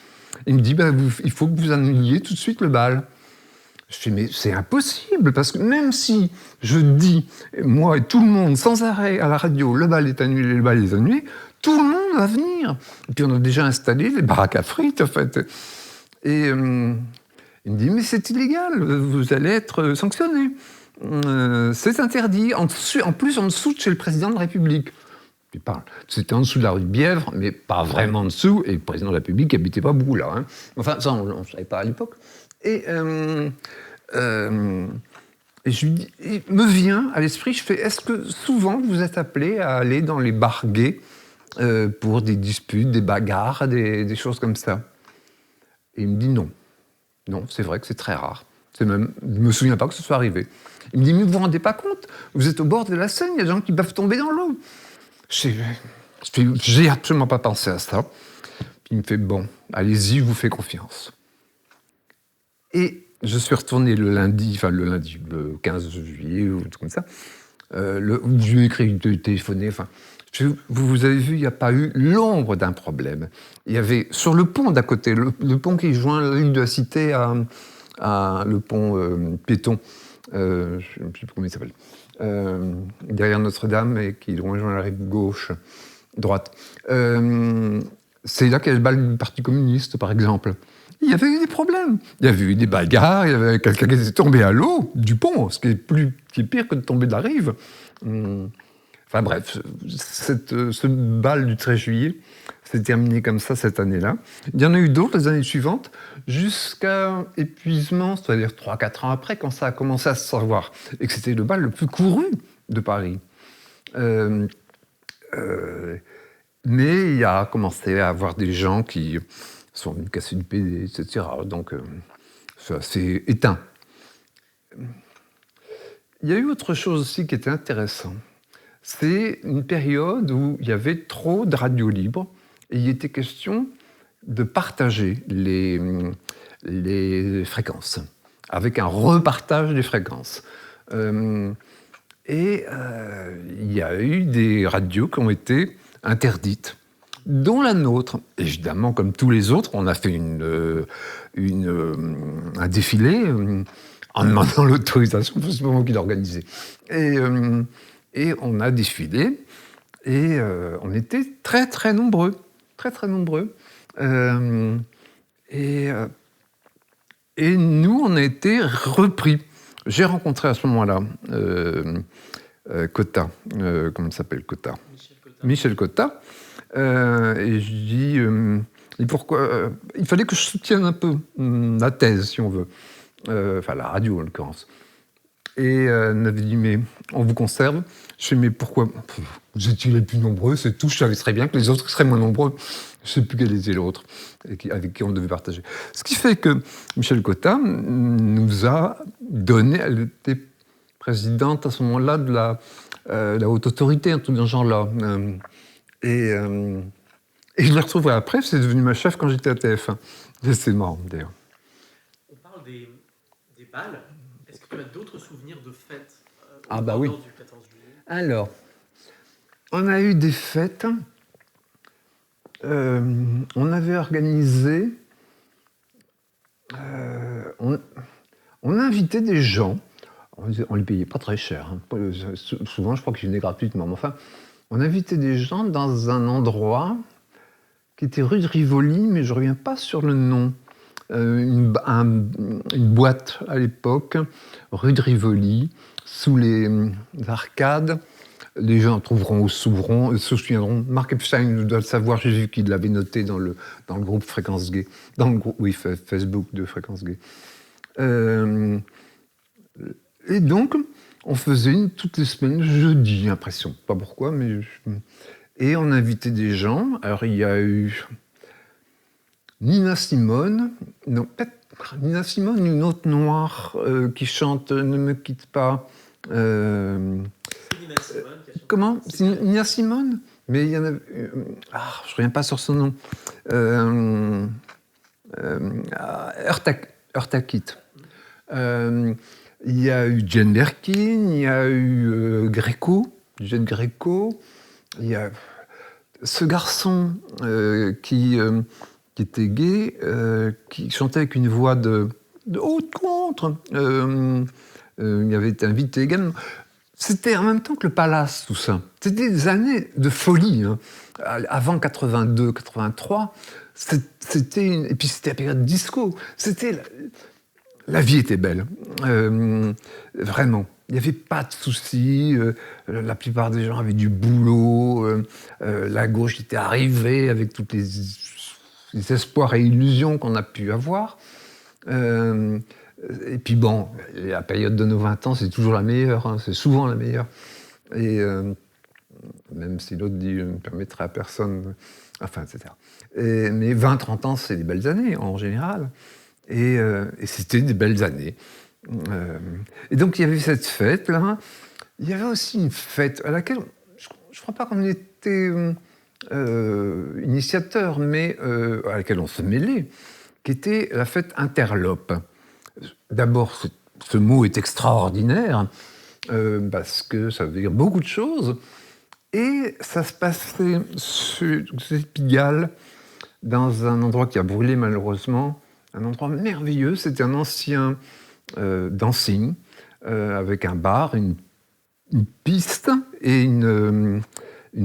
S1: Il me dit, il faut que vous annuliez tout de suite le bal. Je dis, mais c'est impossible, parce que même si je dis, moi et tout le monde, sans arrêt à la radio, le bal est annulé, le bal est annulé, tout le monde va venir. Et puis on a déjà installé les baraques à frites, en fait. Et il me dit, mais c'est illégal, vous allez être sanctionné. C'est interdit, en plus en dessous de chez le président de la République. C'était en dessous de la rue de Bièvre, mais pas vraiment en dessous, et le président de la République n'habitait pas beaucoup là. Hein. Enfin, ça, on ne savait pas à l'époque. Et je lui dis, il me vient à l'esprit, je fais, est-ce que souvent vous êtes appelé à aller dans les bars gays pour des disputes, des bagarres, des choses comme ça? Et il me dit non. Non, c'est vrai que c'est très rare. Je ne me souviens pas que ce soit arrivé. Il me dit, mais vous vous rendez pas compte? Vous êtes au bord de la Seine, il y a des gens qui peuvent tomber dans l'eau. J'ai absolument pas pensé à ça. Puis il me fait, bon, allez-y, je vous fais confiance. Et je suis retourné le 15 juillet, ou tout comme ça. Je lui ai écrit, téléphoné, enfin... Vous avez vu, il n'y a pas eu l'ombre d'un problème. Il y avait, sur le pont d'à côté, le pont qui joint l'île de la Cité à le pont piéton, je ne sais plus comment il s'appelle, derrière Notre-Dame et qui rejoint la rive gauche, droite. C'est là qu'il y a le bal du Parti communiste, par exemple. Il y avait eu des problèmes. Il y avait eu des bagarres, il y avait quelqu'un qui était tombé à l'eau du pont, ce qui est pire que de tomber de la rive. Enfin bref, ce bal du 13 juillet s'est terminé comme ça cette année-là. Il y en a eu d'autres les années suivantes, jusqu'à épuisement, c'est-à-dire 3-4 ans après, quand ça a commencé à se savoir, et que c'était le bal le plus couru de Paris. Mais il y a commencé à avoir des gens qui sont venus casser du PD, etc. Donc, ça s'est éteint. Il y a eu autre chose aussi qui était intéressant. C'est une période où il y avait trop de radios libres et il était question de partager les fréquences, avec un repartage des fréquences. Il y a eu des radios qui ont été interdites, dont la nôtre. Évidemment, comme tous les autres, on a fait un défilé en demandant l'autorisation, c'est pas moi qui l'ai organisé. Et on a défilé, et on était très très nombreux, très très nombreux. Et nous, on a été repris. J'ai rencontré à ce moment-là Cotta, comment il s'appelle Cotta ? Michel Cotta. Et je dis, pourquoi il fallait que je soutienne un peu la thèse, si on veut. Enfin, la radio, en l'occurrence. Et elle avait dit, mais on vous conserve. Je fais, mais pourquoi ? Vous étiez les plus nombreux, c'est tout. Je savais très bien que les autres seraient moins nombreux. Je ne sais plus quel était l'autre avec qui on devait partager. Ce qui fait que Michel Cotta nous a donné, elle était présidente à ce moment-là de la haute autorité, un truc dans ce genre-là. Et je l'ai retrouvée après, c'est devenu ma chef quand j'étais à TF1. C'est marrant, d'ailleurs.
S2: On parle des balles. Est-ce que tu as d'autres souvenirs de fêtes
S1: oui.
S2: Du 14 juillet ?
S1: Alors, on a eu des fêtes. On avait organisé... on invitait des gens. On ne les payait pas très cher. Hein. Souvent, je crois qu'ils venaient gratuitement. Mais enfin, on invitait des gens dans un endroit qui était rue de Rivoli, mais je ne reviens pas sur le nom. Une boîte à l'époque, rue de Rivoli, sous les arcades. Les gens se souviendront. Marc Epstein doit le savoir, j'ai vu qu'il l'avait noté dans le groupe Fréquence Gay, dans le groupe, Facebook de Fréquence Gay. Et donc, on faisait une toutes les semaines, jeudi, j'ai l'impression. Pas pourquoi, mais... Et on invitait des gens. Alors, il y a eu Nina Simone, non, peut-être Nina Simone, une autre noire qui chante « Ne me quitte pas ».
S2: Nina Simone,
S1: comment ? C'est Nina Simone ? Mais il y en a... je ne reviens pas sur son nom. Urtakit. Il y a eu Jane Birkin, il y a eu Jane Greco. Il y a ce garçon qui était gay, qui chantait avec une voix de haute contre. Il avait été invité également. C'était en même temps que le Palace, tout ça. C'était des années de folie. Hein. Avant 82, 83, c'était et puis c'était la période disco. C'était la vie était belle, vraiment. Il n'y avait pas de soucis. La plupart des gens avaient du boulot. La gauche était arrivée avec tous les espoirs et illusions qu'on a pu avoir. Et puis bon, la période de nos 20 ans, c'est toujours la meilleure, hein, c'est souvent la meilleure. Et même si l'autre dit « ne permettrait à personne », enfin, etc. Mais 20-30 ans, c'est des belles années, en général. Et c'était des belles années. Et donc, il y avait cette fête-là. Il y avait aussi une fête à laquelle, je ne crois pas qu'on était initiateur, mais à laquelle on se mêlait, qui était la fête interlope. D'abord, ce mot est extraordinaire, parce que ça veut dire beaucoup de choses. Et ça se passait sur Pigalle, dans un endroit qui a brûlé malheureusement, un endroit merveilleux. C'était un ancien dancing, avec un bar, une piste et une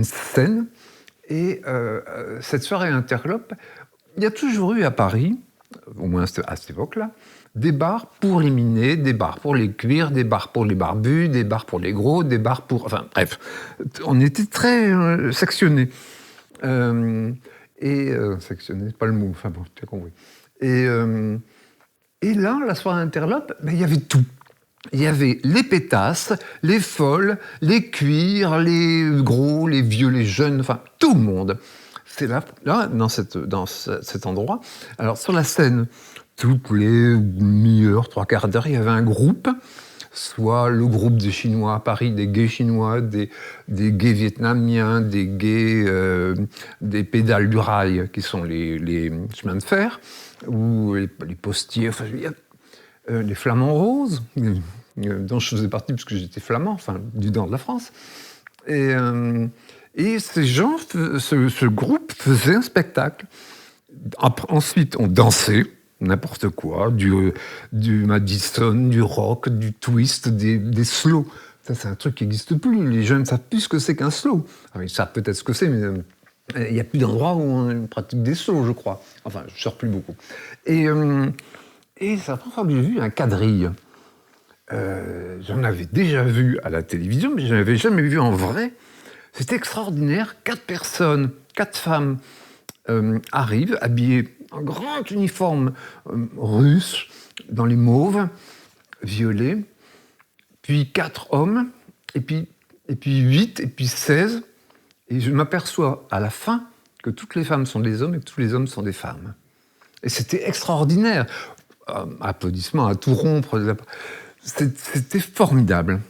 S1: scène. Et cette soirée interlope, il y a toujours eu à Paris, au moins à cette époque-là, des bars pour les minés, des bars pour les cuirs, des bars pour les barbus, des bars pour les gros, des bars pour... Enfin, bref, on était très sectionnés. Sectionnés, c'est pas le mot, enfin bon, tu as compris. Et là, la soirée interlope, il y avait tout. Il y avait les pétasses, les folles, les cuirs, les gros, les vieux, les jeunes, enfin, tout le monde. C'est là dans cet endroit. Alors, sur la scène, toutes les demi-heures, 3/4 d'heure, il y avait un groupe, soit le groupe des Chinois à Paris, des gays chinois, des gays vietnamiens, des gays des pédales du rail, qui sont les chemins de fer, ou les postiers, enfin, les flamands roses, dont je faisais partie parce que j'étais flamand, enfin, du nord de la France. Et ces gens, ce groupe faisait un spectacle. Ensuite, on dansait, n'importe quoi, du Madison, du rock, du twist, des slows. Ça, c'est un truc qui n'existe plus. Les jeunes ne savent plus ce que c'est qu'un slow. Ils savent peut-être ce que c'est, mais il n'y a plus d'endroit où on pratique des slows, je crois. Enfin, je ne sors plus beaucoup. Et c'est la première fois que j'ai vu un quadrille. J'en avais déjà vu à la télévision, mais je n'avais jamais vu en vrai. C'était extraordinaire. 4 personnes, 4 femmes arrivent, habillées en grand uniforme russe, dans les mauves, violets, puis 4 hommes, et puis 8, et puis 16. Et je m'aperçois à la fin que toutes les femmes sont des hommes et que tous les hommes sont des femmes. Et c'était extraordinaire. Applaudissements à tout rompre. C'était formidable.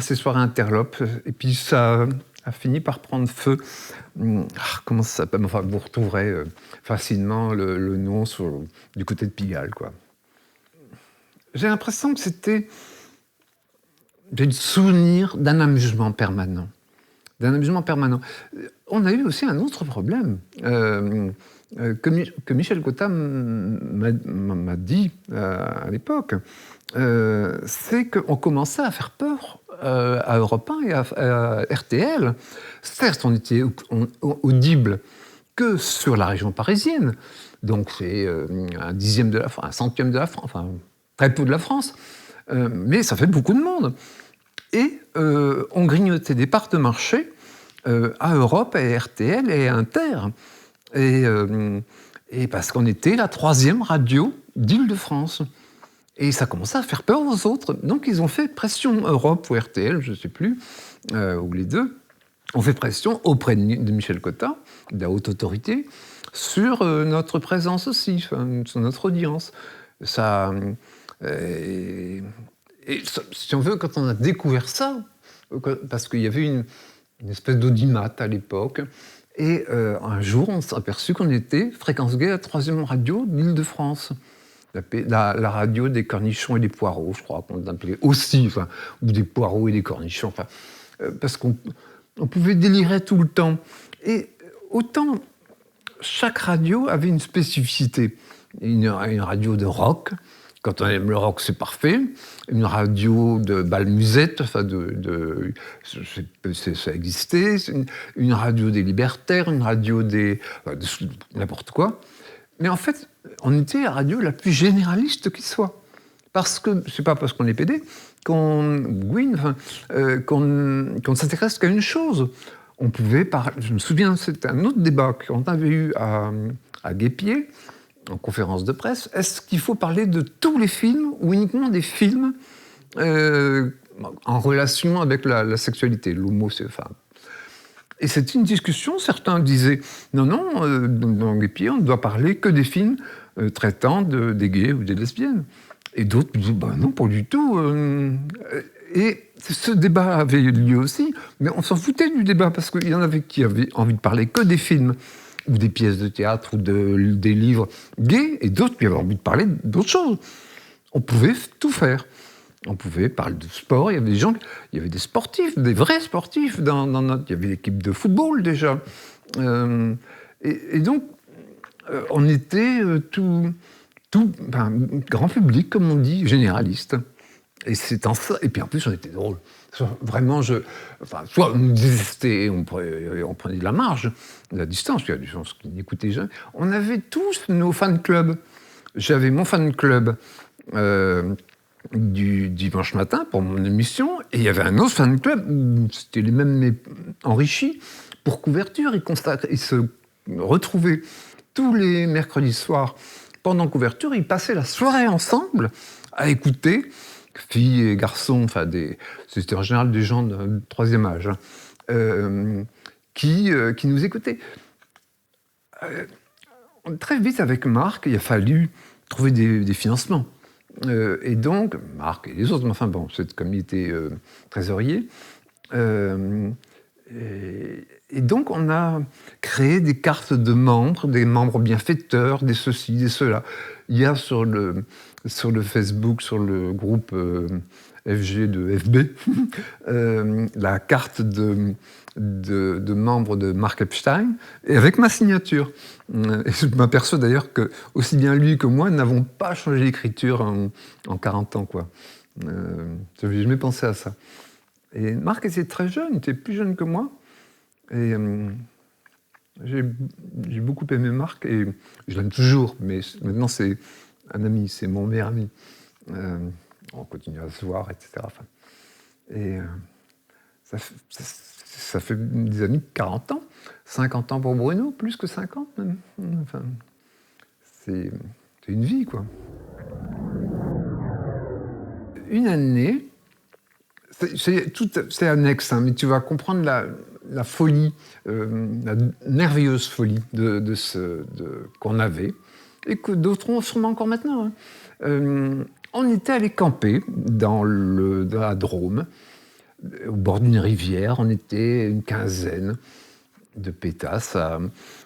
S1: Ces soirées interlopes. Et puis ça a fini par prendre feu. Comment ça s'appelle ? Enfin, vous retrouverez facilement le nom du côté de Pigalle, quoi. J'ai l'impression que j'ai le souvenir d'un amusement permanent. On a eu aussi un autre problème que Michel Cotta m'a dit à l'époque. C'est qu'on commençait à faire peur à Europe 1 et à RTL. Certes, on était audible que sur la région parisienne, donc c'est un dixième de la France, un centième de la France, enfin très peu de la France, mais ça fait beaucoup de monde. Et on grignotait des parts de marché à Europe, à RTL et à Inter. Et parce qu'on était la 3e radio d'Île-de-France. Et ça commençait à faire peur aux autres. Donc ils ont fait pression, Europe ou RTL, je ne sais plus, ou les deux, ont fait pression auprès de Michel Cotta, de la haute autorité, sur notre présence aussi, sur notre audience. Ça, et si on veut, quand on a découvert ça, parce qu'il y avait une espèce d'audimat à l'époque, et un jour, on s'est aperçu qu'on était Fréquence Gay, la 3e radio d'Île-de-France. La radio des cornichons et des poireaux, je crois qu'on l'appelait aussi, enfin, ou des poireaux et des cornichons, enfin, parce qu'on pouvait délirer tout le temps. Et autant chaque radio avait une spécificité. Une radio de rock, quand on aime le rock, c'est parfait. Une radio de bal-musette, enfin ça existait. Une radio des libertaires, une radio de n'importe quoi. Mais en fait, on était la radio la plus généraliste qui soit. Parce que, c'est pas parce qu'on est pédé, qu'on s'intéresse qu'à une chose. On pouvait parler, je me souviens, c'était un autre débat qu'on avait eu à Guépier, en conférence de presse. Est-ce qu'il faut parler de tous les films ou uniquement des films en relation avec la sexualité, l'homo-femme? Et c'est une discussion, certains disaient non, dans Guépier, on ne doit parler que des films traitant des gays ou des lesbiennes. Et d'autres disaient non, pas du tout. Et ce débat avait lieu aussi, mais on s'en foutait du débat, parce qu'il y en avait qui avaient envie de parler que des films, ou des pièces de théâtre, ou des livres gays, et d'autres qui avaient envie de parler d'autres choses. On pouvait tout faire. On pouvait parler de sport, il y avait des gens, il y avait des sportifs, des vrais sportifs il y avait l'équipe de football déjà. Et donc, on était grand public, comme on dit, généraliste. Et c'est en ça. Et puis en plus, on était drôles. Vraiment, soit on nous désestait, on prenait de la marge, de la distance, il y a des gens qui n'écoutaient jamais. On avait tous nos fan clubs. J'avais mon fan club du dimanche matin pour mon émission, et il y avait un autre fan club où c'était les mêmes mais enrichis pour couverture. Ils se retrouvaient tous les mercredis soirs pendant couverture. Ils passaient la soirée ensemble à écouter, filles et garçons, c'était en général des gens de troisième âge, qui nous écoutaient. Très vite, avec Marc, il a fallu trouver des financements. Et donc, Marc et les autres, mais enfin bon, comme il était trésorier, et donc on a créé des cartes de membres, des membres bienfaiteurs, des ceci, des cela. Il y a sur le Facebook, sur le groupe FG de FB, la carte de membres de Marc Epstein, et avec ma signature. Et je m'aperçois d'ailleurs que aussi bien lui que moi n'avons pas changé d'écriture en 40 ans, quoi. Je n'ai jamais pensé à ça. Et Marc était très jeune, il était plus jeune que moi. Et j'ai beaucoup aimé Marc, et je l'aime toujours, mais maintenant c'est un ami, c'est mon meilleur ami. On continue à se voir, etc. Enfin, et ça fait des amis de 40 ans, 50 ans pour Bruno, plus que 50 même. Enfin, c'est une vie, quoi. Une année, c'est annexe, hein, mais tu vas comprendre la folie, la nerveuse folie qu'on avait, et que d'autres ont sûrement encore maintenant. Hein. On était allé camper dans la Drôme, au bord d'une rivière. On était une quinzaine de pétasses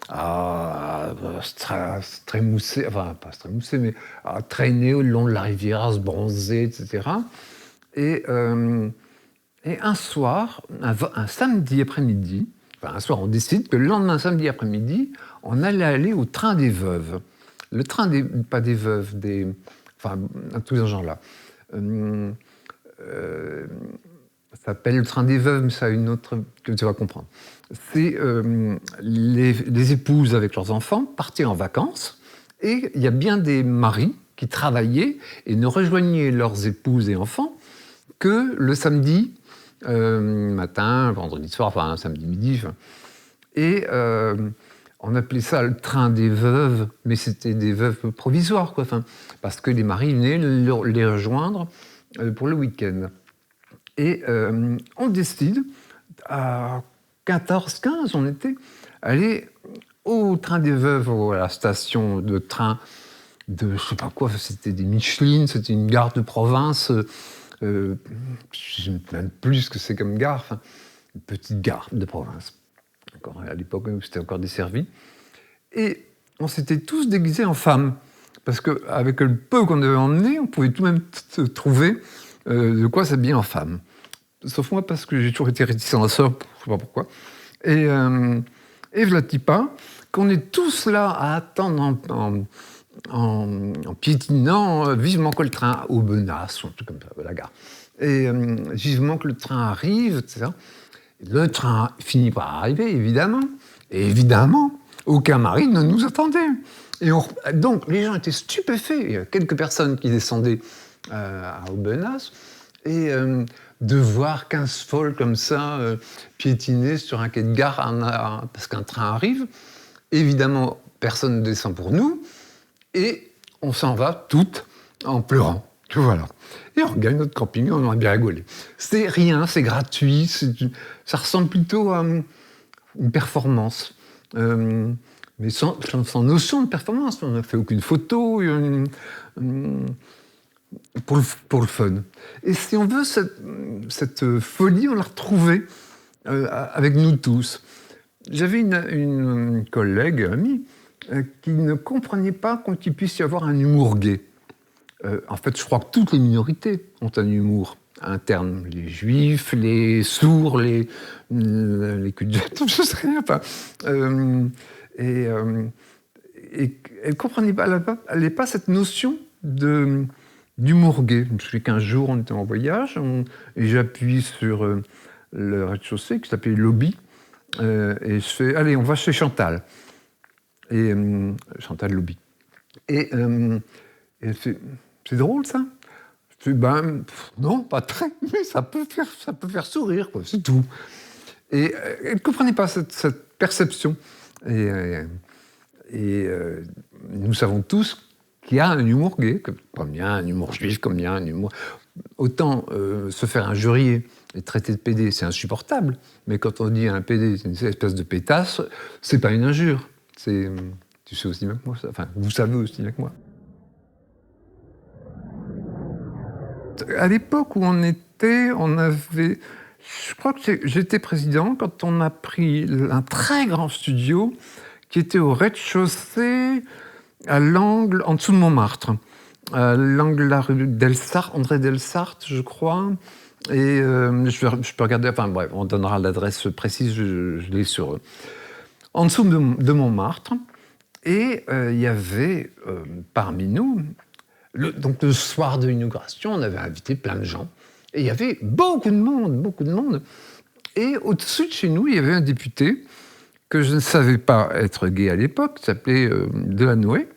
S1: à se trémousser, enfin pas se trémousser, mais à traîner au long de la rivière, à se bronzer, etc. Et un soir, un samedi après-midi, un soir, on décide que le lendemain, samedi après-midi, on allait aller au train des veuves. Le train pas des veuves, enfin, tous ces gens-là. Ça s'appelle le train des veuves, mais ça a une autre que tu vas comprendre. C'est les épouses avec leurs enfants partaient en vacances, et il y a bien des maris qui travaillaient et ne rejoignaient leurs épouses et enfants que le samedi matin, vendredi soir, enfin samedi midi. Et on appelait ça le train des veuves, mais c'était des veuves provisoires, quoi, parce que les maris venaient les rejoindre pour le week-end. Et on décide, à 14-15, on était allé au train des veuves, à la station de train de, je sais pas quoi, c'était des Michelin, c'était une gare de province, je ne me souviens plus ce que c'est comme gare, une petite gare de province, encore à l'époque où c'était encore desservi. Et on s'était tous déguisés en femmes, parce qu'avec le peu qu'on avait emmené, on pouvait tout de même trouver de quoi s'habiller en femme. Sauf moi, parce que j'ai toujours été réticent à ça, je ne sais pas pourquoi. Et Vlatipa, qu'on est tous là à attendre en piétinant vivement que le train au Benas, ou un truc comme ça, à la gare. Et vivement que le train arrive, etc. Le train finit par arriver, évidemment. Et évidemment, aucun mari ne nous attendait. Et donc, les gens étaient stupéfaits. Il y a quelques personnes qui descendaient à Aubenas. Et de voir 15 folles comme ça piétiner sur un quai de gare parce qu'un train arrive. Évidemment, personne ne descend pour nous. Et on s'en va toutes en pleurant. Voilà. Et on gagne notre camping, on a bien rigolé. C'est rien, c'est gratuit, ça ressemble plutôt à une performance. Mais sans notion de performance. On n'a fait aucune photo pour le fun. Et si on veut, cette folie, on l'a retrouvée avec nous tous. J'avais une collègue, amie, qui ne comprenait pas qu'il puisse y avoir un humour gay. En fait, je crois que toutes les minorités ont un humour interne. Les juifs, les sourds, les cul-de-jatte, je ne sais rien. Et elle ne comprenait pas, elle n'avait pas cette notion de d'humour gay. Je me souviens qu'un jour, on était en voyage, et j'appuie sur le rez-de-chaussée qui s'appelait Lobby, et je fais « Allez, on va chez Chantal ». Et Chantal Lobby. Et elle fait « C'est drôle, ça ?» Je fais « Ben, non, pas très, mais ça peut faire sourire, quoi, c'est tout. » Et elle ne comprenait pas cette perception. Et nous savons tous qu'il y a un humour gay, comme il y a un humour juif, comme il y a un humour... Autant se faire injurier et traiter de pédé, c'est insupportable, mais quand on dit à un pédé, c'est une espèce de pétasse, c'est pas une injure. Tu sais aussi bien que moi, ça. Enfin, vous savez aussi bien que moi. À l'époque où on était, on avait... Je crois que j'étais président quand on a pris un très grand studio qui était au rez-de-chaussée, à l'angle, en dessous de Montmartre. À l'angle de la rue André Delsarte, je crois. Et je peux regarder, enfin bref, on donnera l'adresse précise, je l'ai sur... En dessous de Montmartre. Et il y avait parmi nous... Donc le soir de l'inauguration, on avait invité plein de gens. Et il y avait beaucoup de monde. Et au-dessus de chez nous, il y avait un député que je ne savais pas être gay à l'époque, qui s'appelait Delanoë,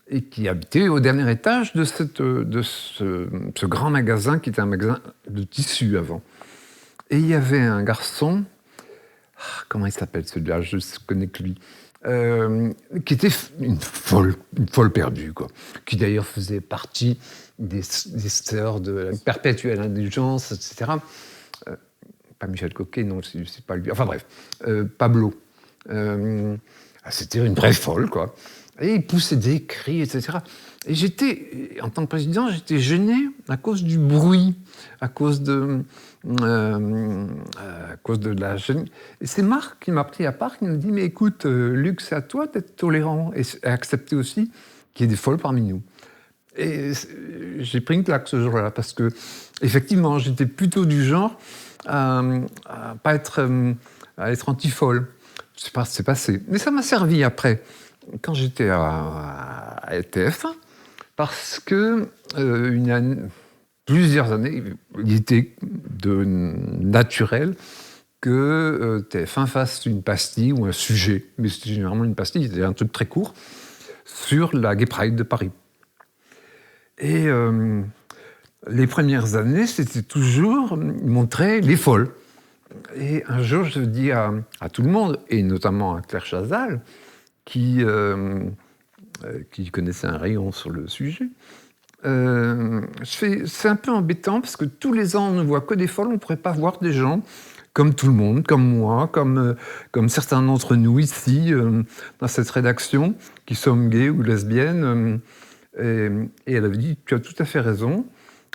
S1: et qui habitait au dernier étage de ce grand magasin, qui était un magasin de tissus avant. Et il y avait un garçon, comment il s'appelle celui-là, je ne connais que lui, qui était une folle perdue, quoi. Qui d'ailleurs faisait partie des sœurs de la perpétuelle indulgence, etc. Pas Michel Coquet, non, c'est pas lui. Enfin bref, Pablo. C'était une vraie folle, quoi. Et il poussait des cris, etc. Et en tant que président, j'étais gêné à cause du bruit, à cause de la gêne. Et c'est Marc qui m'a pris à part, qui m'a dit « Mais écoute, Luc, c'est à toi d'être tolérant et accepter aussi qu'il y ait des folles parmi nous. » Et j'ai pris une claque ce jour-là, parce que, effectivement, j'étais plutôt du genre à être anti-folle. C'est passé. Mais ça m'a servi après, quand j'étais à TF1, parce que plusieurs années, il était naturel que TF1 fasse une pastille ou un sujet, mais c'était généralement une pastille, c'était un truc très court, sur la Gay Pride de Paris. Et les premières années, c'était toujours montrer les folles. Et un jour, je dis à tout le monde, et notamment à Claire Chazal, qui connaissait un rayon sur le sujet, c'est un peu embêtant, parce que tous les ans, on ne voit que des folles, on ne pourrait pas voir des gens comme tout le monde, comme moi, comme certains d'entre nous ici, dans cette rédaction, qui sommes gays ou lesbiennes. Et elle avait dit « Tu as tout à fait raison ».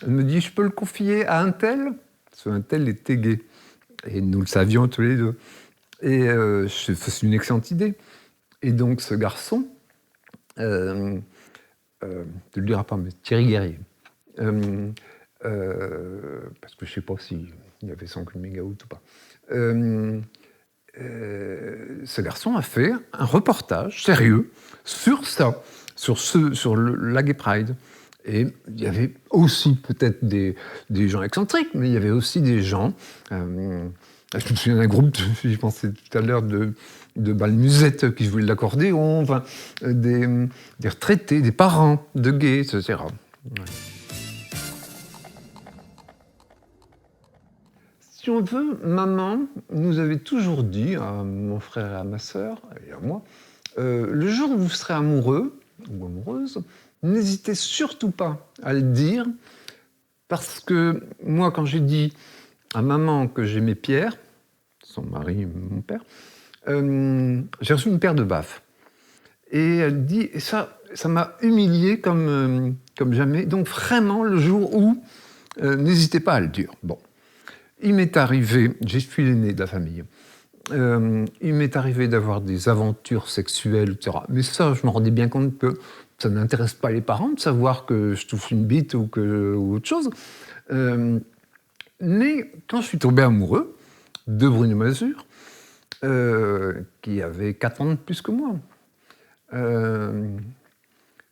S1: Elle me dit « Je peux le confier à un tel ?» Parce qu'un tel était gay. Et nous le savions tous les deux. Et c'est une excellente idée. Et donc ce garçon, tu ne le diras pas, mais Thierry Guerrier, parce que je ne sais pas s'il avait 100 mégaouts ou pas, ce garçon a fait un reportage sérieux sur ça, sur la Gay Pride. Et il y avait aussi peut-être des gens excentriques, mais il y avait aussi des gens... je me souviens d'un groupe, je pensais tout à l'heure, de balmusettes qui jouaient de l'accordéon, enfin, des retraités, des parents de gays, etc. Ouais. Si on veut, maman nous avait toujours dit, à mon frère et à ma sœur, et à moi, le jour où vous serez amoureux ou amoureuse, n'hésitez surtout pas à le dire, parce que moi, quand j'ai dit à maman que j'aimais Pierre, son mari, mon père, j'ai reçu une paire de baffes. Et elle dit, et ça m'a humilié comme jamais. Donc vraiment, le jour où, n'hésitez pas à le dire. Bon, il m'est arrivé, je suis l'aîné de la famille, il m'est arrivé d'avoir des aventures sexuelles, etc. Mais ça, je me rendais bien compte que ça n'intéresse pas les parents de savoir que je touche une bite ou autre chose. Mais quand je suis tombé amoureux de Bruno Mazur, qui avait 4 ans de plus que moi,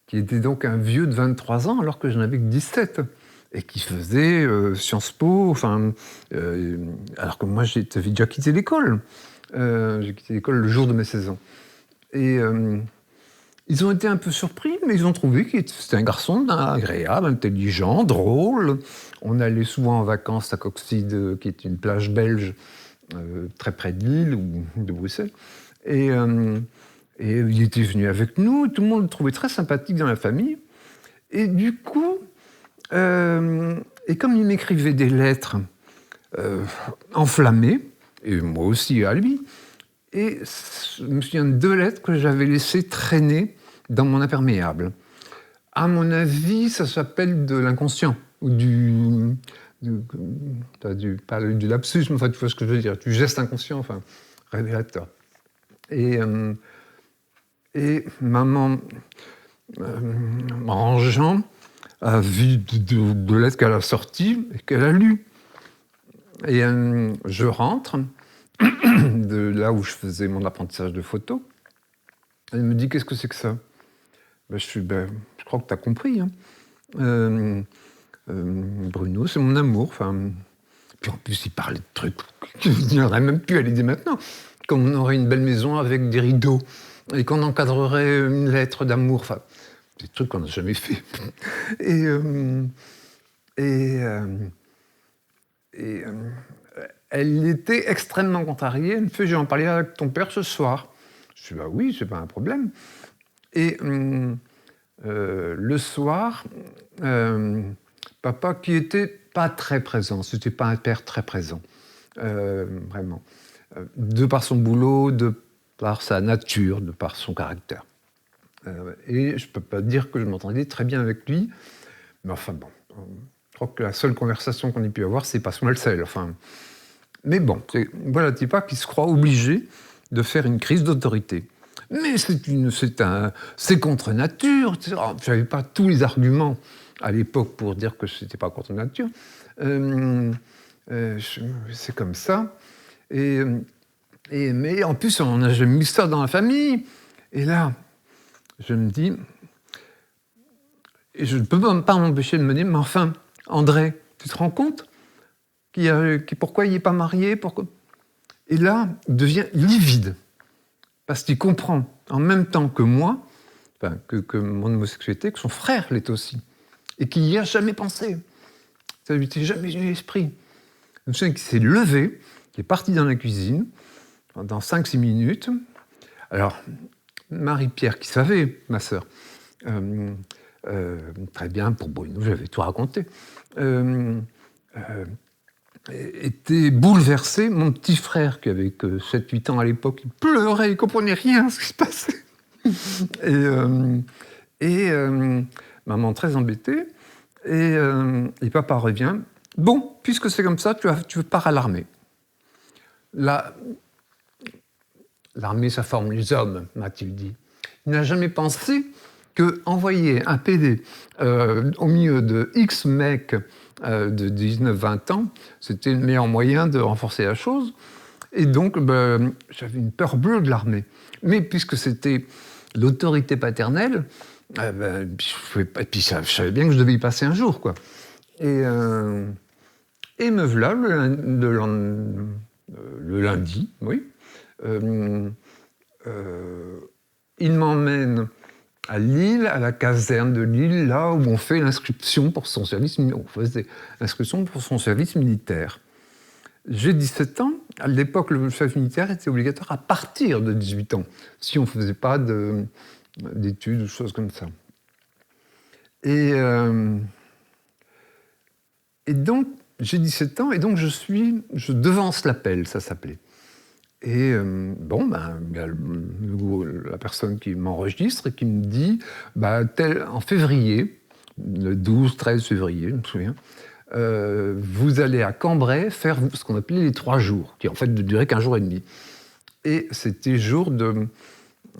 S1: qui était donc un vieux de 23 ans alors que je n'avais que 17, et qui faisait Sciences Po, alors que moi j'avais déjà quitté l'école. J'ai quitté l'école le jour de mes 16 ans. Et ils ont été un peu surpris, mais ils ont trouvé que c'était un garçon agréable, intelligent, drôle. On allait souvent en vacances à Coxide, qui est une plage belge très près de Lille ou de Bruxelles. Et il était venu avec nous, tout le monde le trouvait très sympathique dans la famille. Et du coup, et comme il m'écrivait des lettres enflammées, et moi aussi à lui, et je me souviens de 2 lettres que j'avais laissées traîner dans mon imperméable. À mon avis, ça s'appelle de l'inconscient, ou pas du lapsus, mais enfin, tu vois ce que je veux dire, du geste inconscient, enfin, révélateur. Et maman, en rangeant, a vu 2 lettres qu'elle a sorties et qu'elle a lues. Et je rentre de là où je faisais mon apprentissage de photo. Elle me dit « Qu'est-ce que c'est que ça ?» je crois que tu as compris. Hein. Bruno, c'est mon amour. Puis en plus, il parlait de trucs qu'il n'aurait même plus à l'idée maintenant. Comme on aurait une belle maison avec des rideaux et qu'on encadrerait une lettre d'amour. Enfin, des trucs qu'on n'a jamais fait. Elle était extrêmement contrariée. Elle me fait « Je vais en parler avec ton père ce soir. » Je dis « oui, c'est pas un problème. » Et le soir, papa, qui était pas très présent, c'était pas un père très présent, vraiment, de par son boulot, de par sa nature, de par son caractère. Et je peux pas dire que je m'entendais très bien avec lui, mais enfin bon, je crois que la seule conversation qu'on ait pu avoir, c'est passons le sel. Mais bon, voilà, tu pas qui se croit obligé de faire une crise d'autorité. Mais c'est contre nature. Je n'avais pas tous les arguments à l'époque pour dire que ce n'était pas contre nature. C'est comme ça. Mais en plus, on a jamais mis ça dans la famille. Et là, je me dis, et je ne peux pas m'empêcher de me dire, mais enfin, André, tu te rends compte pourquoi il n'est pas marié, Et là, il devient livide. Parce qu'il comprend en même temps que moi, que mon homosexualité, que son frère l'est aussi. Et qu'il n'y a jamais pensé. Ça ne lui était jamais venu à l'esprit. Je me souviens qu'il s'est levé, qu'il est parti dans la cuisine, pendant 5-6 minutes. Alors, Marie-Pierre, qui savait, ma sœur, très bien, pour Bruno, j'avais tout raconté, était bouleversé. Mon petit frère, qui avait que 7-8 ans à l'époque, il pleurait, il ne comprenait rien à ce qui se passait. Maman très embêtée. Et papa revient. Bon, puisque c'est comme ça, tu pars à l'armée. L'armée, ça forme les hommes, m'a-t-il dit. Il n'a jamais pensé qu'envoyer un PD au milieu de X mecs de 19-20 ans, c'était le meilleur moyen de renforcer la chose. Et donc, j'avais une peur bleue de l'armée. Mais puisque c'était l'autorité paternelle, puis je savais bien que je devais y passer un jour, quoi. Et me voilà le lundi, oui. Il m'emmène à Lille, à la caserne de Lille, là où on fait l'inscription pour son service, on faisait l'inscription pour son service militaire. J'ai 17 ans. À l'époque, le service militaire était obligatoire à partir de 18 ans, si on ne faisait pas d'études ou choses comme ça. Et donc, j'ai 17 ans, et donc je devance l'appel, ça s'appelait. Et il y a la personne qui m'enregistre et qui me dit, en février, le 12-13 février, je me souviens, vous allez à Cambrai faire ce qu'on appelait les 3 jours, qui en fait ne duraient qu'1 jour et demi. Et c'était jour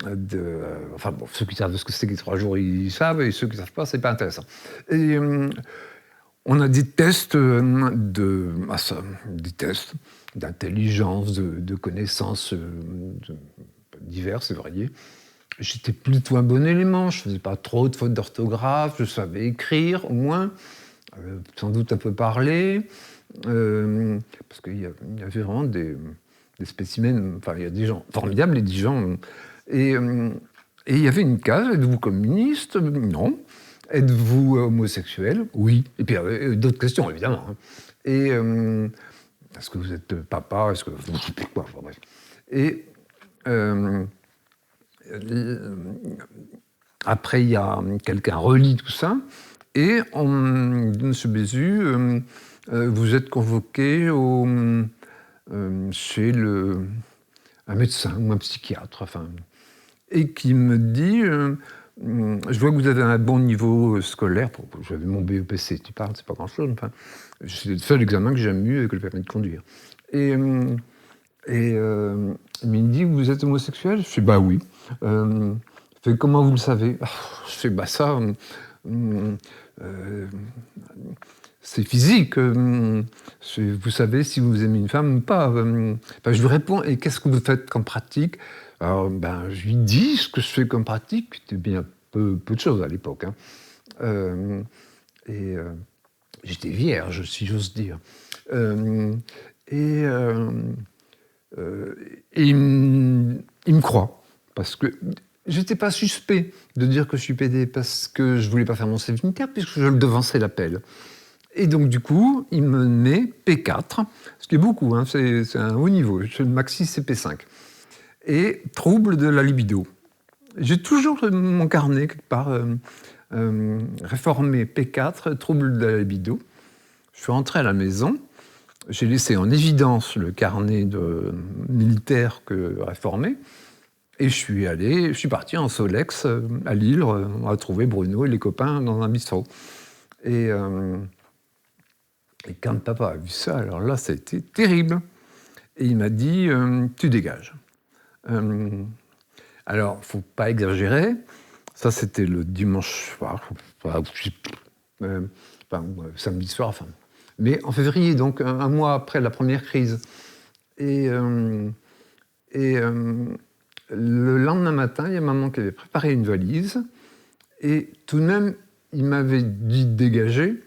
S1: ceux qui savent ce que c'est que les 3 jours, ils savent, et ceux qui ne savent pas, c'est pas intéressant. Et on a des tests d'intelligence, de connaissances diverses et variées. j'étais plutôt un bon élément, je faisais pas trop de fautes d'orthographe, je savais écrire au moins, sans doute un peu parler, parce qu'il y avait vraiment des spécimens, enfin il y a des gens formidables et des gens... Et il y avait une case, êtes-vous communiste? Non. Êtes-vous homosexuel? Oui. Et puis d'autres questions évidemment. Hein. Et est-ce que vous êtes papa? Est-ce que vous quoi? Enfin, bref. Et après, il y a quelqu'un relit tout ça, et M. Bézu, vous êtes convoqué chez un médecin ou un psychiatre, enfin, et qui me dit, je vois que vous avez un bon niveau scolaire, j'avais mon BEPC, tu parles, c'est pas grand-chose, enfin, c'est le seul examen que j'ai jamais eu avec le permis de conduire. Et il me dit, vous êtes homosexuel? Je fais, bah oui. Fait, comment vous le savez? Je fais, bah ça, c'est physique. Vous savez si vous aimez une femme ou pas. Je lui réponds, et qu'est-ce que vous faites comme pratique? Alors, je lui dis ce que je fais comme pratique, qui était bien peu de choses à l'époque. Hein. J'étais vierge, si j'ose dire. Et il me croit, parce que j'étais pas suspect de dire que je suis pédé parce que je voulais pas faire mon service militaire, puisque je le devançais l'appel. Et donc du coup, il me met P4, ce qui est beaucoup, hein, c'est un haut niveau, le maxi c'est P5. Et trouble de la libido. J'ai toujours mon carnet quelque part réformé P4, trouble de la libido. Je suis rentré à la maison. J'ai laissé en évidence le carnet de militaire que réformé, et je suis parti en Solex à Lille, on a trouvé Bruno et les copains dans un bistrot. Et quand papa a vu ça, alors là, ça a été terrible. Et il m'a dit, tu dégages. Alors, faut pas exagérer, ça c'était le dimanche soir, samedi soir, enfin. Mais en février, donc un mois après la première crise. Et le lendemain matin, il y a maman qui avait préparé une valise. Et tout de même, il m'avait dit de dégager,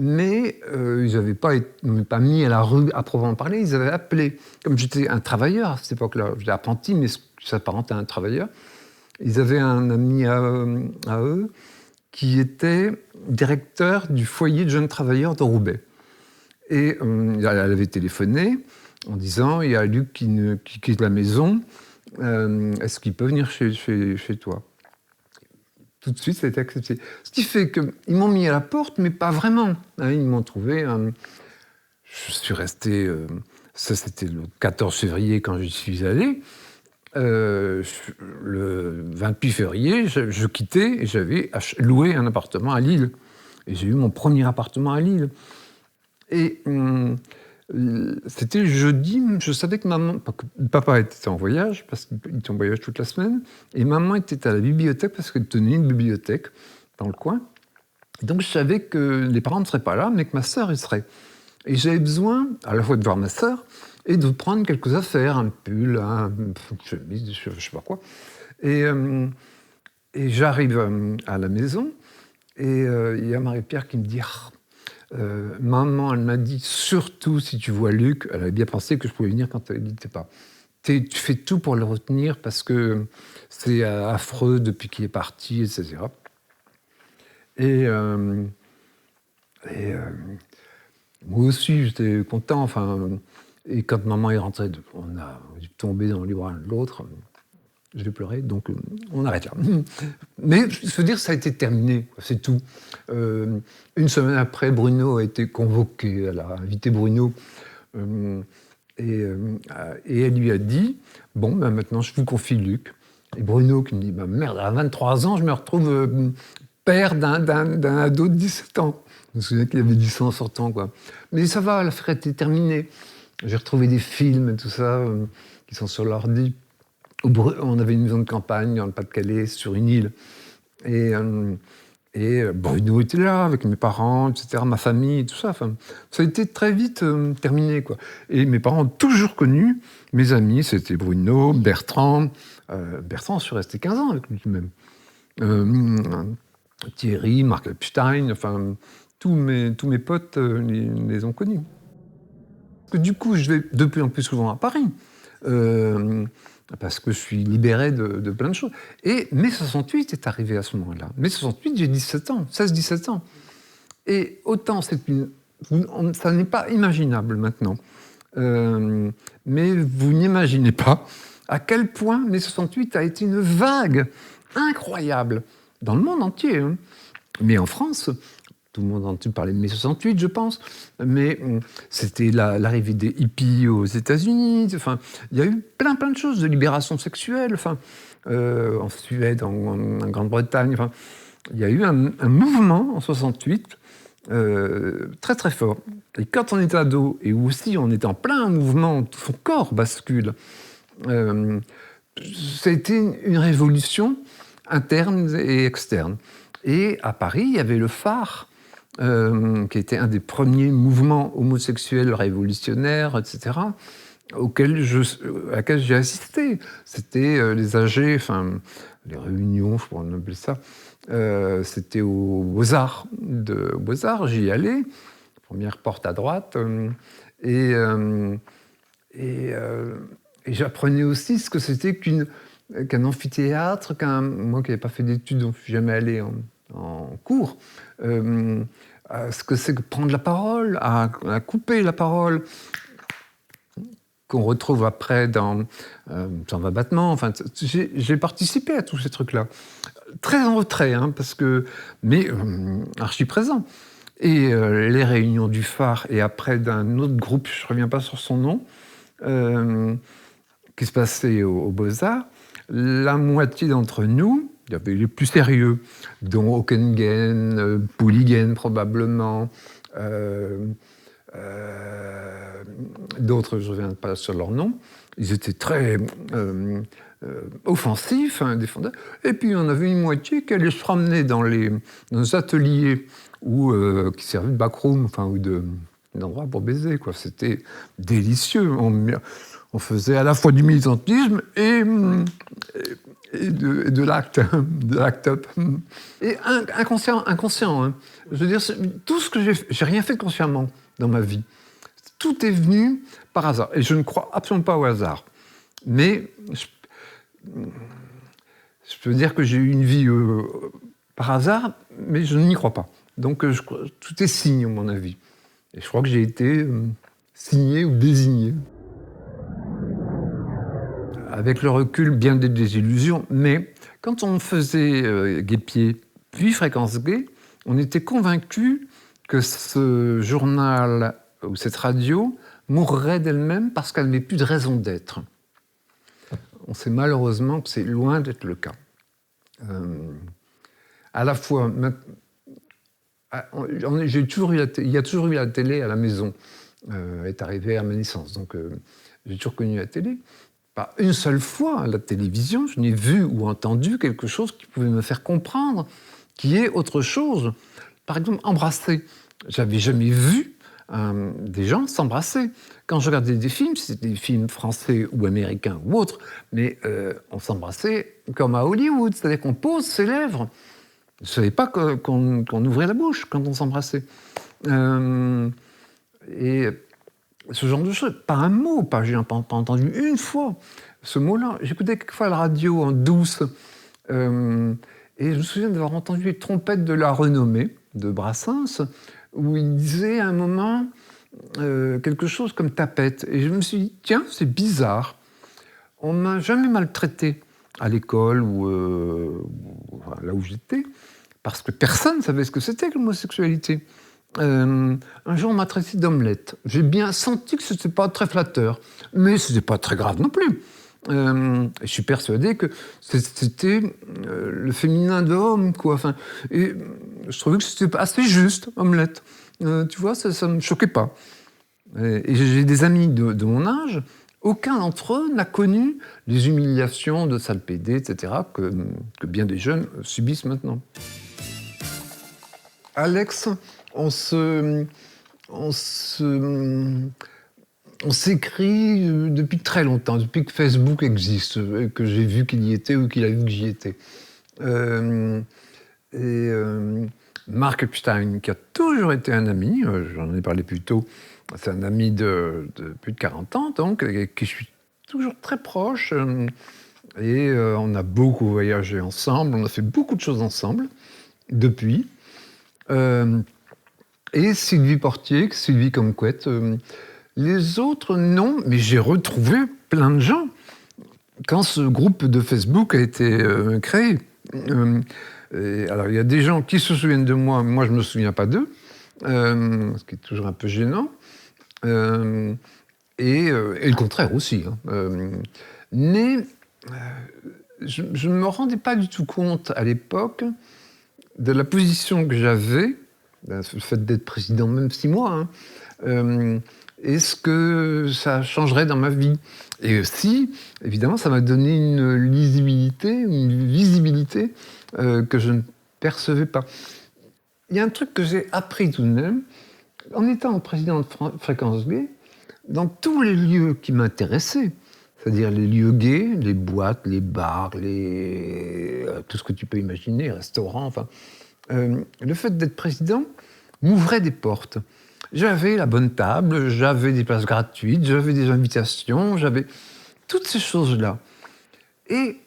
S1: mais ils n'avaient pas mis à la rue à proprement parler, ils avaient appelé. Comme j'étais un travailleur à cette époque-là, j'étais apprenti, mais ça s'apparentait à un travailleur. Ils avaient un ami à eux qui était directeur du foyer de jeunes travailleurs de Roubaix. Et elle avait téléphoné en disant, il y a Luc qui quitte la maison, est-ce qu'il peut venir chez toi? Tout de suite, ça a été accepté. Ce qui fait qu'ils m'ont mis à la porte, mais pas vraiment. Hein, ils m'ont trouvé. Je suis resté. Ça, c'était le 14 février quand j'y suis allé. Le 28 février, je quittais et j'avais loué un appartement à Lille. Et j'ai eu mon premier appartement à Lille. Et c'était jeudi, je savais que papa était en voyage, parce qu'il était en voyage toute la semaine, et maman était à la bibliothèque, parce qu'elle tenait une bibliothèque dans le coin. Donc je savais que les parents ne seraient pas là, mais que ma sœur y serait. Et j'avais besoin, à la fois de voir ma sœur, et de prendre quelques affaires, un pull, une chemise, je ne sais pas quoi. Et j'arrive à la maison, et il y a Marie-Pierre qui me dit maman, elle m'a dit, surtout si tu vois Luc, elle avait bien pensé que je pouvais venir quand elle n'était pas. Tu fais tout pour le retenir parce que c'est affreux depuis qu'il est parti, etc. Et moi aussi, j'étais content. Enfin, et quand maman est rentrée, on a tombé dans les bras l'un de l'autre. Je vais pleurer, donc on arrête là. Mais je veux dire, ça a été terminé, c'est tout. Une semaine après, Bruno a été convoqué, elle a invité Bruno, et elle lui a dit, bon, maintenant je vous confie Luc. Et Bruno qui me dit, merde, à 23 ans, je me retrouve père d'un ado de 17 ans. Je me souviens qu'il avait dit ça en sortant, quoi. Mais ça va, l'affaire était terminée. J'ai retrouvé des films et tout ça, qui sont sur l'ordi. On avait une maison de campagne dans le Pas-de-Calais, sur une île. Et Bruno était là, avec mes parents, etc., ma famille, tout ça. Enfin, ça a été très vite terminé, quoi. Et mes parents ont toujours connu mes amis. C'était Bruno, Bertrand, Bertrand, je suis resté 15 ans avec lui-même. Thierry, Marc Epstein, enfin, tous mes potes les ont connus. Du coup, je vais de plus en plus souvent à Paris, parce que je suis libéré de plein de choses. Et mai 68 est arrivé à ce moment-là. Mai 68, j'ai 17 ans, 16-17 ans. Et autant ça n'est pas imaginable maintenant. Mais vous n'imaginez pas à quel point mai 68 a été une vague incroyable dans le monde entier. Hein. Mais en France, tout le monde a entendu parler de mai 68, je pense. Mais c'était l'arrivée des hippies aux États-Unis. Enfin, il y a eu plein de choses, de libération sexuelle. Enfin, en Suède, en Grande-Bretagne. Enfin, il y a eu un mouvement en 68 très très fort. Et quand on est ado, et aussi on est en plein mouvement, tout son corps bascule, ça a été une révolution interne et externe. Et à Paris, il y avait le Phare, qui était un des premiers mouvements homosexuels révolutionnaires, etc., à laquelle j'ai assisté. C'était les AG, enfin, les réunions, je pourrais en appeler ça. C'était aux Beaux-Arts. Beaux-Arts, j'y allais, première porte à droite, et j'apprenais aussi ce que c'était qu'un amphithéâtre, moi qui n'avais pas fait d'études, donc je ne suis jamais allé en cours, ce que c'est que prendre la parole, à couper la parole, qu'on retrouve après dans S'en va battement. Enfin, j'ai participé à tous ces trucs-là. Très en retrait, hein, mais archi présent. Et les réunions du Phare, et après d'un autre groupe, je ne reviens pas sur son nom, qui se passait aux Beaux-Arts, la moitié d'entre nous, il y avait les plus sérieux, dont Hockengen, Pouligen probablement, d'autres, je ne reviens pas sur leur nom, ils étaient très offensifs, hein, défendeurs. Et puis on avait une moitié qui allait se promener dans nos ateliers qui servaient de backroom, enfin, ou d'endroit pour baiser, quoi. C'était délicieux. On faisait à la fois du militantisme et de l'act-up. Et inconscient. Hein. Je veux dire, tout ce que j'ai rien fait consciemment dans ma vie. Tout est venu par hasard. Et je ne crois absolument pas au hasard. Mais je peux dire que j'ai eu une vie par hasard, mais je n'y crois pas. Donc tout est signe, à mon avis. Et je crois que j'ai été signé ou désigné. Avec le recul, bien des désillusions, mais quand on faisait Guépier, puis Fréquence Gay, on était convaincus que ce journal ou cette radio mourrait d'elle-même parce qu'elle n'avait plus de raison d'être. On sait malheureusement que c'est loin d'être le cas. À la fois, il y a toujours eu la télé à la maison, est arrivée à ma naissance, donc j'ai toujours connu la télé. Pas une seule fois à la télévision, je n'ai vu ou entendu quelque chose qui pouvait me faire comprendre qu'il y ait autre chose. Par exemple, embrasser. J'avais jamais vu des gens s'embrasser. Quand je regardais des films, c'était des films français ou américains ou autres, mais on s'embrassait comme à Hollywood, c'est-à-dire qu'on pose ses lèvres. Je ne savais pas qu'on ouvrait la bouche quand on s'embrassait. Et ce genre de choses, pas un mot, j'ai pas entendu une fois ce mot-là. J'écoutais quelquefois la radio en douce, et je me souviens d'avoir entendu les trompettes de la renommée de Brassens, où il disait à un moment quelque chose comme tapette. Et je me suis dit, tiens, c'est bizarre. On ne m'a jamais maltraité à l'école ou là où j'étais, parce que personne ne savait ce que c'était que l'homosexualité. Un jour, on m'a traité d'omelette. J'ai bien senti que ce n'était pas très flatteur, mais ce n'était pas très grave non plus. Je suis persuadé que c'était le féminin de homme, quoi. Enfin, et je trouvais que c'était assez juste, omelette. Tu vois, ça ne me choquait pas. Et j'ai des amis de mon âge, aucun d'entre eux n'a connu les humiliations de sale pédé, etc., que bien des jeunes subissent maintenant. Alex, on se on s'écrit depuis très longtemps, depuis que Facebook existe, que j'ai vu qu'il y était ou qu'il a vu que j'y étais. Mark Epstein, qui a toujours été un ami, j'en ai parlé plus tôt, c'est un ami de plus de 40 ans, donc, avec qui je suis toujours très proche. On a beaucoup voyagé ensemble, on a fait beaucoup de choses ensemble depuis. Et Sylvie Portier, Sylvie Comquette. Les autres, non, mais j'ai retrouvé plein de gens quand ce groupe de Facebook a été créé. Alors, il y a des gens qui se souviennent de moi, moi je ne me souviens pas d'eux, ce qui est toujours un peu gênant. Et le contraire aussi. Mais je ne me rendais pas du tout compte à l'époque de la position que j'avais, le fait d'être président même 6 mois, et ce que ça changerait dans ma vie. Et aussi, évidemment, ça m'a donné une lisibilité, une visibilité que je ne percevais pas. Il y a un truc que j'ai appris tout de même, en étant président de Fréquence Gay, dans tous les lieux qui m'intéressaient, c'est-à-dire les lieux gays, les boîtes, les bars, tout ce que tu peux imaginer, restaurants, enfin, le fait d'être président m'ouvrait des portes. J'avais la bonne table, j'avais des places gratuites, j'avais des invitations, j'avais toutes ces choses-là. Et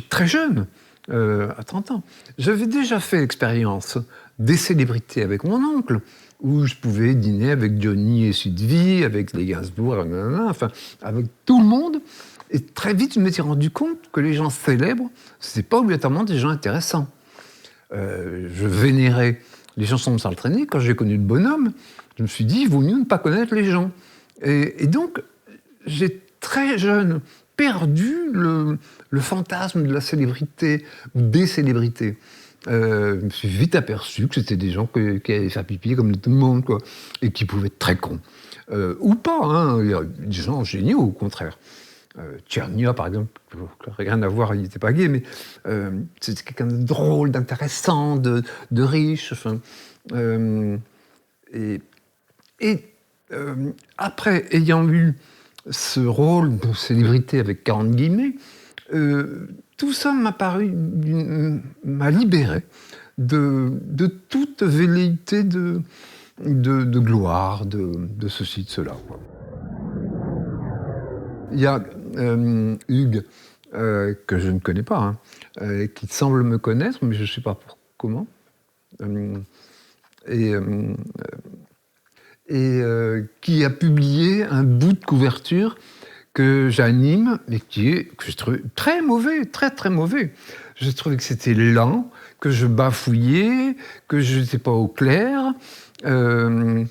S1: très jeune, à 30 ans, j'avais déjà fait l'expérience des célébrités avec mon oncle, où je pouvais dîner avec Johnny et Sudvie, avec les Gainsbourg, enfin, avec tout le monde. Et très vite, je me suis rendu compte que les gens célèbres, ce n'étaient pas obligatoirement des gens intéressants. Je vénérais les chansons de Sartre-Trenet. Quand j'ai connu le bonhomme, je me suis dit, il vaut mieux ne pas connaître les gens. Et donc, j'ai très jeune perdu le fantasme de la célébrité ou des célébrités. Je me suis vite aperçu que c'était des gens qui allaient faire pipi comme tout le monde, quoi, et qui pouvaient être très cons. Ou pas, il y a des gens géniaux, au contraire. Tchernia, par exemple, rien à voir, il n'était pas gay, mais c'était quelqu'un de drôle, d'intéressant, de riche. Enfin, après, ayant eu ce rôle de célébrité avec 40 guillemets, tout ça m'a libéré de toute velléité de gloire, de ceci, de cela, quoi. Il y a Hugues, que je ne connais pas, qui semble me connaître, mais je ne sais pas comment. Qui a publié un bout de couverture que j'anime, mais que je trouve très mauvais, très très mauvais. Je trouvais que c'était lent, que je bafouillais, que je n'étais pas au clair. Je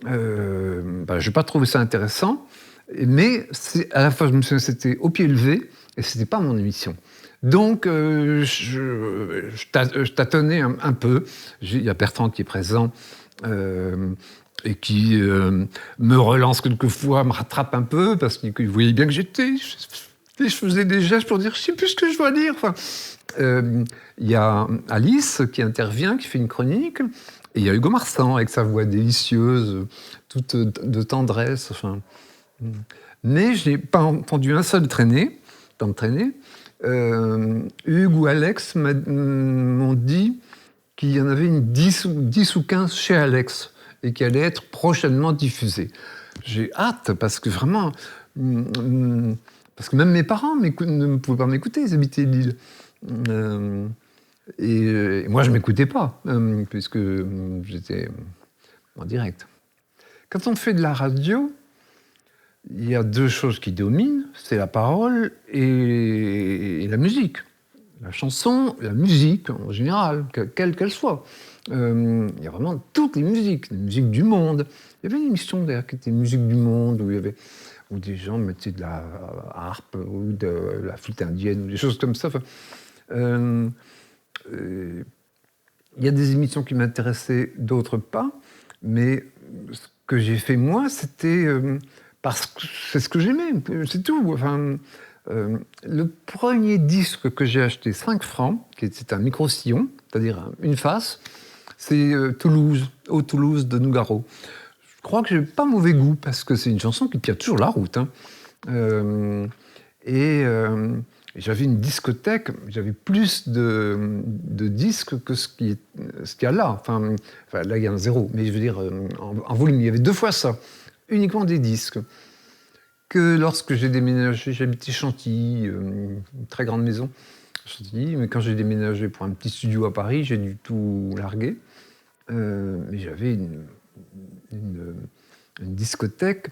S1: n'ai pas trouvé ça intéressant, mais à la fois je me souviens que c'était au pied levé et c'était pas mon émission. Donc je tâtonnais un peu. Il y a Bertrand qui est présent. Et qui me relance quelquefois, me rattrape un peu, parce qu'il voyait bien que je faisais des gestes pour dire « je ne sais plus ce que je dois dire ». Enfin, y a Alice qui intervient, qui fait une chronique, et il y a Hugo Marsan avec sa voix délicieuse, toute de tendresse. Enfin. Mais je n'ai pas entendu un seul traîner. Hugues ou Alex m'ont dit qu'il y en avait 10 ou 15 chez Alex, et qui allait être prochainement diffusé. J'ai hâte, parce que vraiment... parce que même mes parents ne pouvaient pas m'écouter, ils habitaient Lille. Et moi, je ne m'écoutais pas, puisque j'étais en direct. Quand on fait de la radio, il y a 2 choses qui dominent, c'est la parole et la musique. La chanson, la musique en général, quelle qu'elle soit. Il y a vraiment toutes les musiques du monde. Il y avait une émission d'ailleurs qui était musique du monde, où des gens mettaient de la harpe ou de la flûte indienne ou des choses comme ça. Enfin, il y a des émissions qui m'intéressaient, d'autres pas, mais ce que j'ai fait moi, c'était parce que c'est ce que j'aimais, c'est tout. Enfin, le premier disque que j'ai acheté 5 francs, c'est un micro-sillon, c'est-à-dire une face, c'est Toulouse de Nougaro. Je crois que j'ai pas mauvais goût, parce que c'est une chanson qui tient toujours la route. Hein. J'avais une discothèque, j'avais plus de disques que ce qu'il y a là. Enfin, là, il y en a 0, mais je veux dire, en volume, il y avait 2 fois ça, uniquement des disques. Que lorsque j'ai déménagé, j'habitais Chantilly, une très grande maison, Chantilly, mais quand j'ai déménagé pour un petit studio à Paris, j'ai dû tout larguer. Mais j'avais une discothèque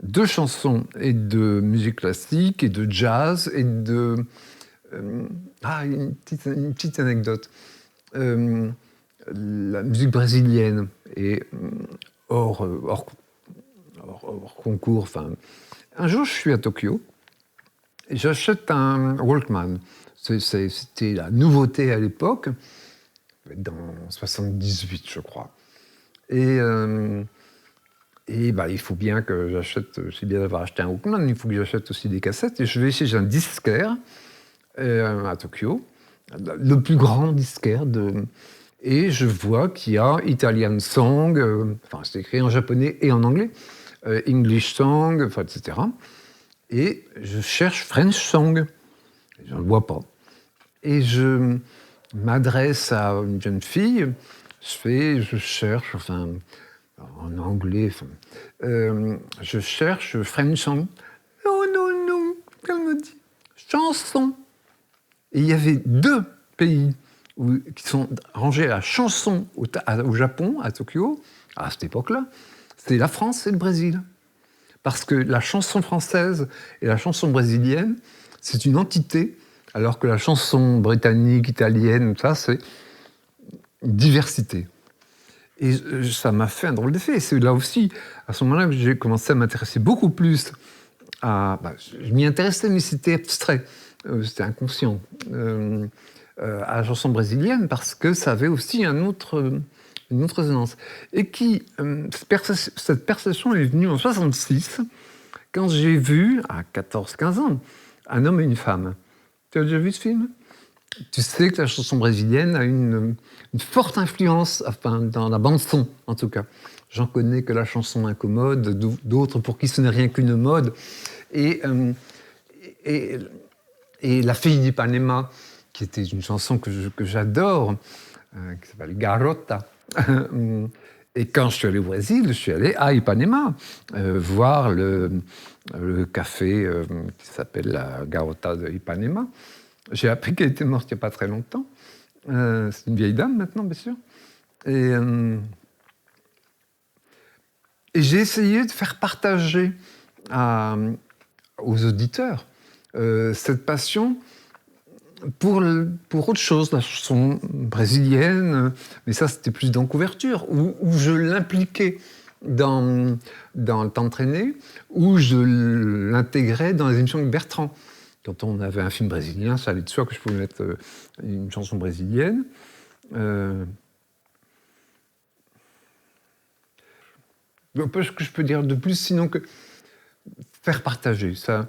S1: de chansons et de musique classique et de jazz et de... une petite anecdote. La musique brésilienne est hors concours. Enfin, un jour, je suis à Tokyo et j'achète un Walkman. C'était la nouveauté à l'époque, dans 78, je crois. Et il faut bien que j'achète, c'est bien d'avoir acheté un Walkman, il faut que j'achète aussi des cassettes. Et je vais chez un disquaire à Tokyo, le plus grand disquaire et je vois qu'il y a Italian Song, c'est écrit en japonais et en anglais, English Song, etc. Et je cherche French Song. Je ne le vois pas. Et je m'adresse à une jeune fille, je cherche, en anglais, je cherche French Song. Non, non, non, elle me dit chanson. Et il y avait 2 pays qui sont rangés à la chanson au Japon, à Tokyo, à cette époque-là. C'était la France et le Brésil. Parce que la chanson française et la chanson brésilienne, c'est une entité, alors que la chanson britannique, italienne, ça, c'est une diversité. Et ça m'a fait un drôle d'effet. Et c'est là aussi, à ce moment-là, que j'ai commencé à m'intéresser beaucoup plus à... je m'y intéressais, mais c'était abstrait, c'était inconscient, à la chanson brésilienne, parce que ça avait aussi une autre résonance. Et cette perception est venue en 1966, quand j'ai vu, à 14-15 ans, Un homme et une femme. Tu as déjà vu ce film ? Tu sais que la chanson brésilienne a une forte influence, dans la bande-son, en tout cas. J'en connais que la chanson incommode, d'autres pour qui ce n'est rien qu'une mode. Et La fille d'Ipanema, qui était une chanson que j'adore, qui s'appelle Garota. Et quand je suis allé au Brésil, je suis allé à Ipanema, voir le café qui s'appelle la Garota de Ipanema. J'ai appris qu'elle était morte il n'y a pas très longtemps. C'est une vieille dame maintenant, bien sûr. Et j'ai essayé de faire partager aux auditeurs cette passion pour autre chose, la chanson brésilienne, mais ça c'était plus dans couverture, où je l'impliquais dans le temps de traîner, où je l'intégrais dans les émissions avec Bertrand. Quand on avait un film brésilien, ça allait de soi que je pouvais mettre une chanson brésilienne. Pas ce que je peux dire de plus, sinon que faire partager, ça,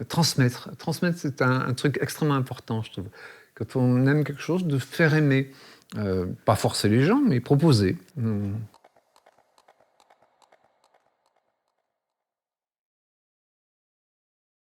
S1: transmettre. Transmettre, c'est un truc extrêmement important, je trouve. Quand on aime quelque chose, de faire aimer. Pas forcer les gens, mais proposer.